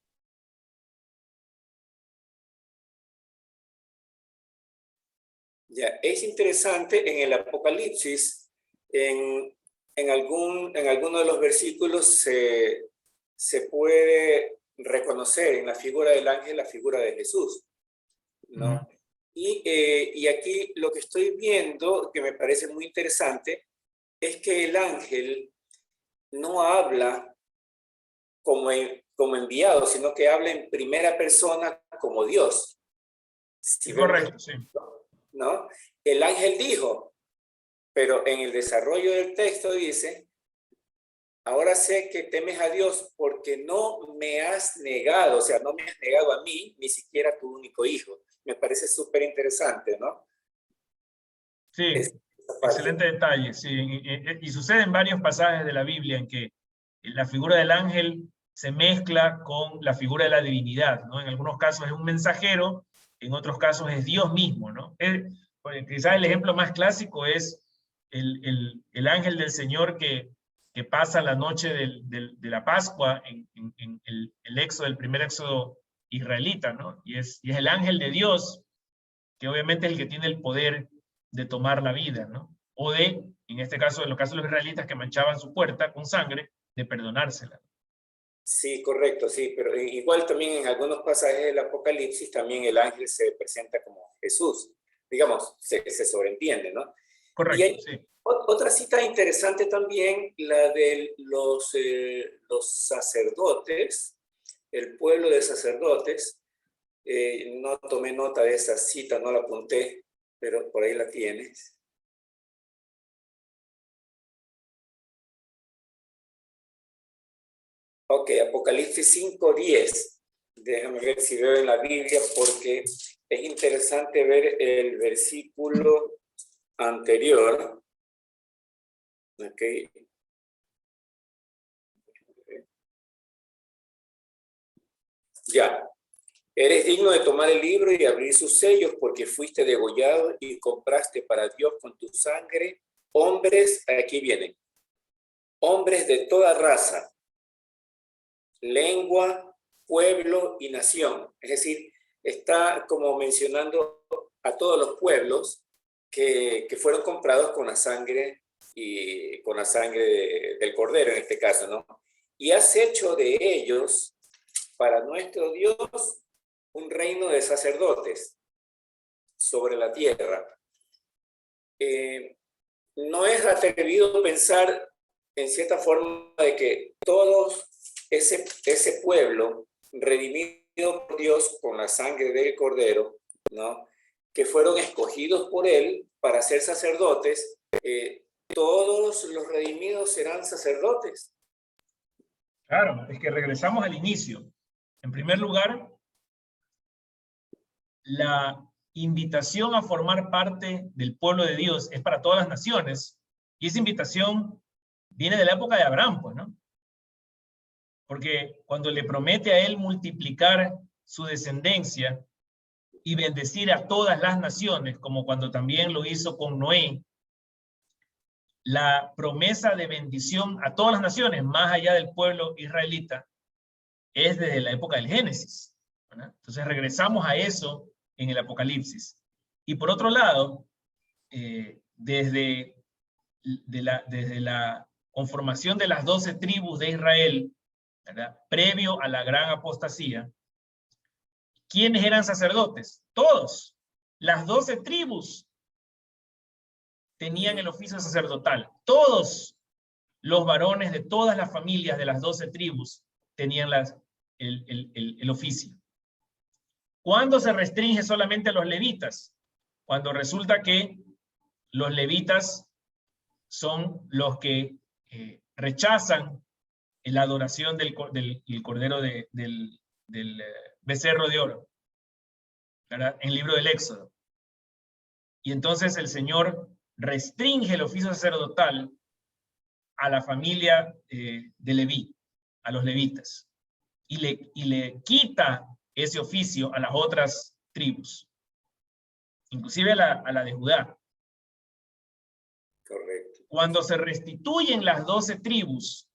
Ya, es interesante en el Apocalipsis, en alguno de los versículos se puede reconocer en la figura del ángel la figura de Jesús, ¿no? Y aquí lo que estoy viendo, que me parece muy interesante, es que el ángel no habla como enviado, sino que habla en primera persona como Dios. Sí, correcto, sí. ¿No? El ángel dijo, pero en el desarrollo del texto dice, ahora sé que temes a Dios porque no me has negado, o sea, no me has negado a mí, ni siquiera a tu único hijo. Me parece súper interesante, ¿no? Sí, excelente detalle, sí. Y sucede en varios pasajes de la Biblia en que la figura del ángel se mezcla con la figura de la divinidad, ¿no? En algunos casos es un mensajero, en otros casos es Dios mismo, ¿no? Quizás el ejemplo más clásico es el ángel del Señor que pasa la noche de la Pascua en el éxodo, el primer éxodo israelita, ¿no? Y es el ángel de Dios, que obviamente es el que tiene el poder de tomar la vida, ¿no? O de, en este caso, en los casos de los israelitas que manchaban su puerta con sangre, de perdonársela. Sí, correcto, sí, pero igual también en algunos pasajes del Apocalipsis también el ángel se presenta como Jesús, digamos, se sobreentiende, ¿no? Correcto, y hay sí. Otra cita interesante también, la de los sacerdotes, el pueblo de sacerdotes. No tomé nota de esa cita, no la apunté, pero por ahí la tienes. Ok, Apocalipsis 5:10. Déjame ver si veo en la Biblia porque es interesante ver el versículo anterior. Ok. Ya. Eres digno de tomar el libro y abrir sus sellos porque fuiste degollado y compraste para Dios con tu sangre hombres, aquí vienen, hombres de toda raza, lengua, pueblo y nación. Es decir, está como mencionando a todos los pueblos que fueron comprados con la sangre y con la sangre del Cordero en este caso, ¿no? Y has hecho de ellos para nuestro Dios un reino de sacerdotes sobre la tierra. No es atrevido pensar en cierta forma de que todos ese pueblo redimido por Dios con la sangre del Cordero, ¿no? Que fueron escogidos por Él para ser sacerdotes, todos los redimidos serán sacerdotes. Claro, es que regresamos al inicio. En primer lugar, la invitación a formar parte del pueblo de Dios es para todas las naciones, y esa invitación viene de la época de Abraham, pues, ¿no? Porque cuando le promete a él multiplicar su descendencia y bendecir a todas las naciones, como cuando también lo hizo con Noé, la promesa de bendición a todas las naciones, más allá del pueblo israelita, es desde la época del Génesis, ¿verdad? Entonces regresamos a eso en el Apocalipsis. Y por otro lado, desde la conformación de las 12 tribus de Israel, ¿verdad? Previo a la gran apostasía, ¿quiénes eran sacerdotes? Todos. Las 12 tribus tenían el oficio sacerdotal. Todos los varones de todas las familias de las 12 tribus tenían el oficio. ¿Cuándo se restringe solamente a los levitas? Cuando resulta que los levitas son los que rechazan la adoración del cordero del becerro de oro, ¿verdad? En el libro del Éxodo. Y entonces el Señor restringe el oficio sacerdotal a la familia de Leví, a los levitas, y le quita ese oficio a las otras tribus, inclusive a la de Judá. Cuando se restituyen las 12 tribus,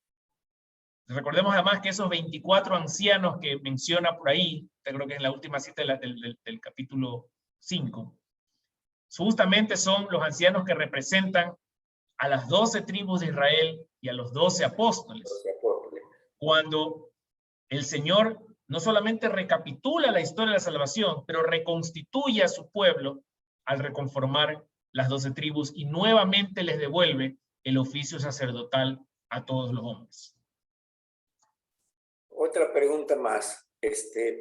recordemos además que esos 24 ancianos que menciona por ahí, creo que es la última cita del capítulo 5, justamente son los ancianos que representan a las 12 tribus de Israel y a los 12 apóstoles. Cuando el Señor no solamente recapitula la historia de la salvación, pero reconstituye a su pueblo al reconformar las 12 tribus y nuevamente les devuelve el oficio sacerdotal a todos los hombres. Otra pregunta más,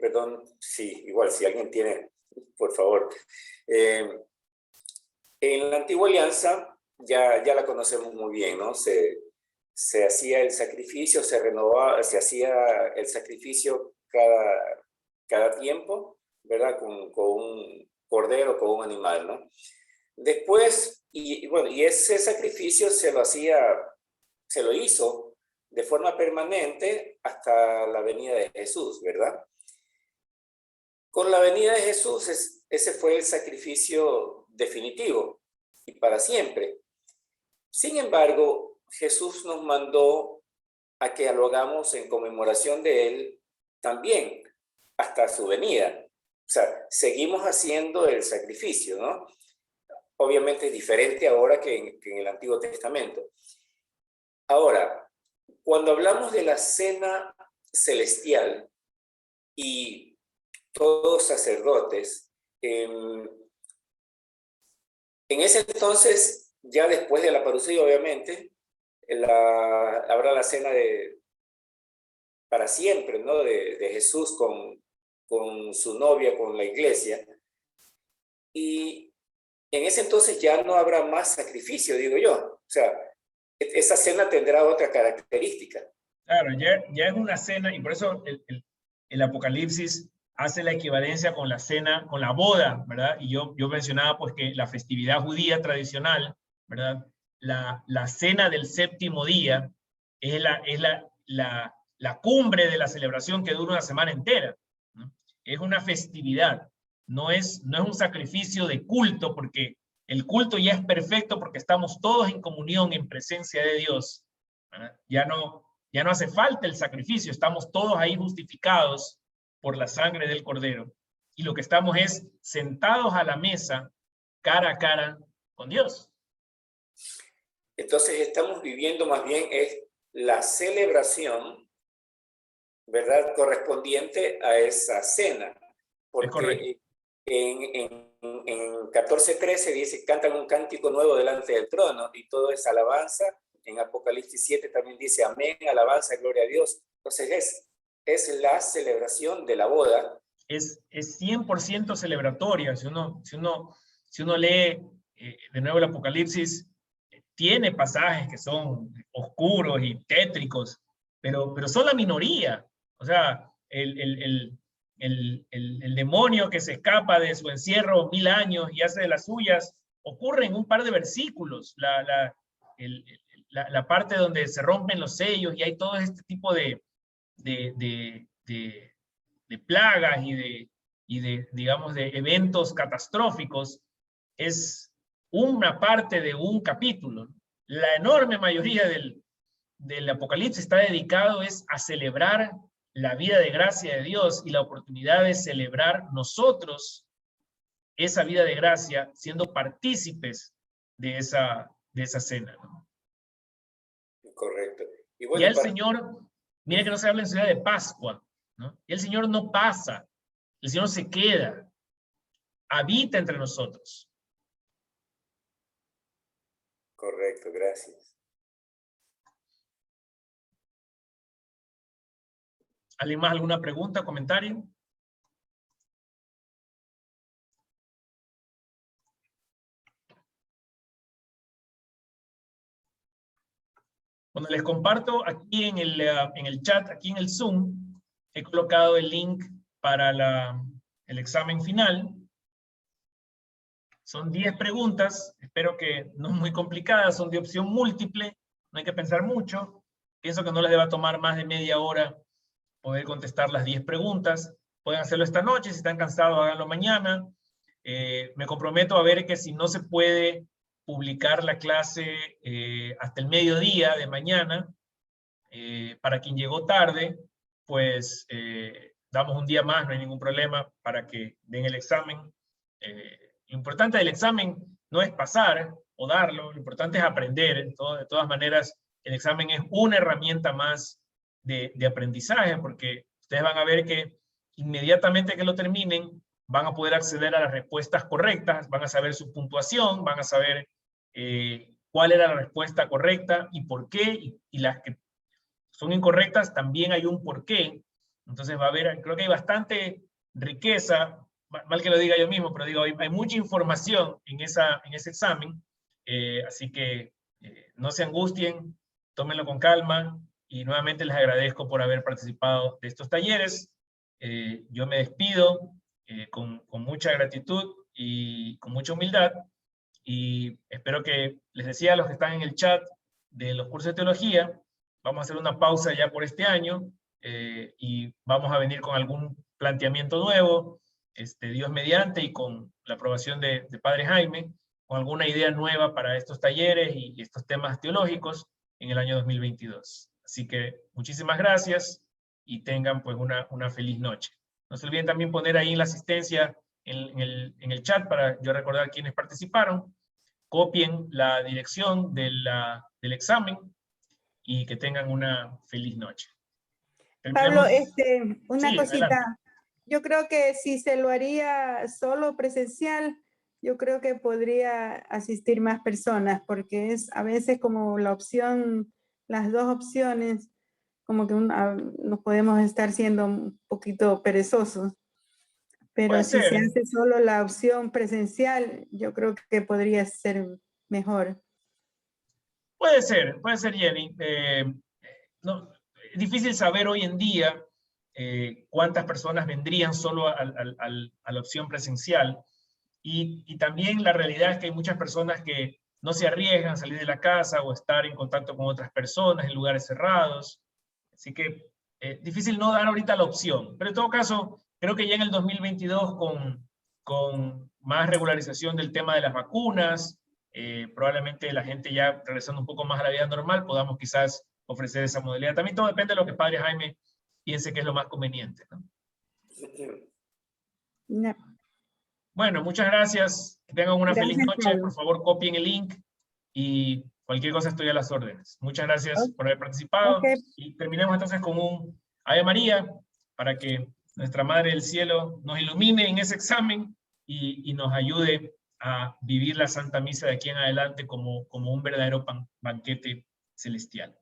perdón, sí, igual si alguien tiene, por favor. En la antigua alianza ya la conocemos muy bien, ¿no? Se hacía el sacrificio, se renovaba, se hacía el sacrificio cada tiempo, ¿verdad? Con un cordero, con un animal, ¿no? Después, y ese sacrificio se lo hizo de forma permanente hasta la venida de Jesús, ¿verdad? Con la venida de Jesús, ese fue el sacrificio definitivo y para siempre. Sin embargo, Jesús nos mandó a que lo hagamos en conmemoración de Él también, hasta su venida. O sea, seguimos haciendo el sacrificio, ¿no? Obviamente es diferente ahora que en el Antiguo Testamento. Ahora, cuando hablamos de la cena celestial y todos sacerdotes, en ese entonces, ya después de la parucía, obviamente, habrá la cena para siempre, ¿no? De Jesús con su novia, con la iglesia. Y en ese entonces ya no habrá más sacrificio, digo yo. O sea, esa cena tendrá otra característica. Claro, ya es una cena, y por eso el Apocalipsis hace la equivalencia con la cena, con la boda, ¿verdad? Y yo mencionaba pues que la festividad judía tradicional, ¿verdad? La cena del séptimo día es la cumbre de la celebración que dura una semana entera, ¿no? Es una festividad, no es un sacrificio de culto, porque el culto ya es perfecto porque estamos todos en comunión, en presencia de Dios, ¿verdad? Ya no hace falta el sacrificio, estamos todos ahí justificados por la sangre del Cordero. Y lo que estamos es sentados a la mesa, cara a cara con Dios. Entonces estamos viviendo más bien es la celebración, ¿verdad? Correspondiente a esa cena. Porque en 14:13 dice, cantan un cántico nuevo delante del trono, y todo es alabanza. En Apocalipsis 7 también dice, amén, alabanza, gloria a Dios. Entonces es la celebración de la boda. Es 100% celebratoria. Si uno lee de nuevo el Apocalipsis, tiene pasajes que son oscuros y tétricos, pero son la minoría. O sea, el demonio que se escapa de su encierro 1000 años y hace de las suyas, ocurre en un par de versículos. La parte donde se rompen los sellos y hay todo este tipo de plagas y digamos, de eventos catastróficos, es una parte de un capítulo. La enorme mayoría del Apocalipsis está dedicado a celebrar la vida de gracia de Dios y la oportunidad de celebrar nosotros esa vida de gracia siendo partícipes de esa cena, ¿no? Correcto. Y el Señor, mire que no se habla en ciudad de Pascua, ¿no? Y el Señor no pasa, el Señor se queda, habita entre nosotros. Correcto, gracias. ¿Alguien más, alguna pregunta, comentario? Cuando les comparto aquí en el chat, aquí en el Zoom, he colocado el link para el examen final. Son 10 preguntas, espero que no muy complicadas, son de opción múltiple, no hay que pensar mucho. Pienso que no les deba tomar más de media hora poder contestar las 10 preguntas. Pueden hacerlo esta noche, si están cansados háganlo mañana. Me comprometo a ver que si no se puede publicar la clase hasta el mediodía de mañana. Para quien llegó tarde, pues damos un día más, no hay ningún problema para que den el examen. Lo importante del examen no es pasar o darlo, lo importante es aprender. De todas maneras, el examen es una herramienta más de aprendizaje, porque ustedes van a ver que inmediatamente que lo terminen, van a poder acceder a las respuestas correctas, van a saber su puntuación, van a saber cuál era la respuesta correcta y por qué, y las que son incorrectas también hay un por qué. Entonces va a haber, creo que hay bastante riqueza, mal que lo diga yo mismo, pero digo, hay mucha información en ese examen, así que no se angustien, tómenlo con calma, y nuevamente les agradezco por haber participado de estos talleres. Yo me despido con mucha gratitud y con mucha humildad, y espero que, les decía a los que están en el chat de los cursos de teología, vamos a hacer una pausa ya por este año, y vamos a venir con algún planteamiento nuevo, Dios mediante, y con la aprobación de Padre Jaime, con alguna idea nueva para estos talleres y estos temas teológicos en el año 2022. Así que muchísimas gracias y tengan pues una feliz noche. No se olviden también poner ahí en la asistencia, en el chat, para yo recordar quienes participaron. Copien la dirección del examen y que tengan una feliz noche. Pablo, Terminamos. una Sí, cosita. adelante. Yo creo que si se lo haría solo presencial, yo creo que podría asistir más personas, porque es a veces como la opción, las dos opciones, como que nos podemos estar siendo un poquito perezosos. Pero Puede si se ser. hace solo la opción presencial, yo creo que podría ser mejor. Puede ser, Jenny. No, es difícil saber hoy en día cuántas personas vendrían solo a la opción presencial. Y también la realidad es que hay muchas personas que no se arriesgan a salir de la casa o estar en contacto con otras personas en lugares cerrados. Así que difícil no dar ahorita la opción. Pero en todo caso, creo que ya en el 2022, con más regularización del tema de las vacunas, probablemente la gente ya regresando un poco más a la vida normal, podamos quizás ofrecer esa modalidad. También todo depende de lo que Padre Jaime piense que es lo más conveniente, ¿no? No. Bueno, muchas gracias. Que tengan una feliz noche. Pablo. Por favor, copien el link y cualquier cosa estoy a las órdenes. Muchas gracias por haber participado. Okay. Y terminemos entonces con un Ave María para que nuestra Madre del Cielo nos ilumine en ese examen y nos ayude a vivir la Santa Misa de aquí en adelante como un verdadero banquete celestial.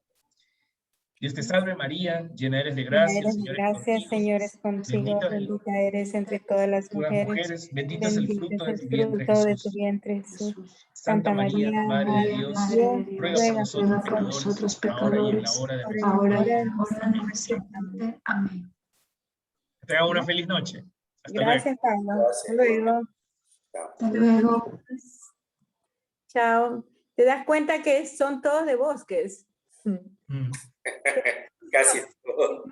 Dios te salve María, llena eres de gracia, el Señor Gracias, Señor es contigo, bendita eres entre todas las mujeres, bendito es el bendito fruto es de el tu vientre, fruto de tu Jesús. vientre, Jesús. Santa María, Madre de Dios, ruega por nosotros pecadores, ahora y en la hora de nuestra muerte. Amén. Que tengan una feliz noche. Hasta luego. Gracias, Pablo. Gracias. Hasta luego. Hasta luego. Chao. ¿Te das cuenta que son todos de bosques? Casi todo.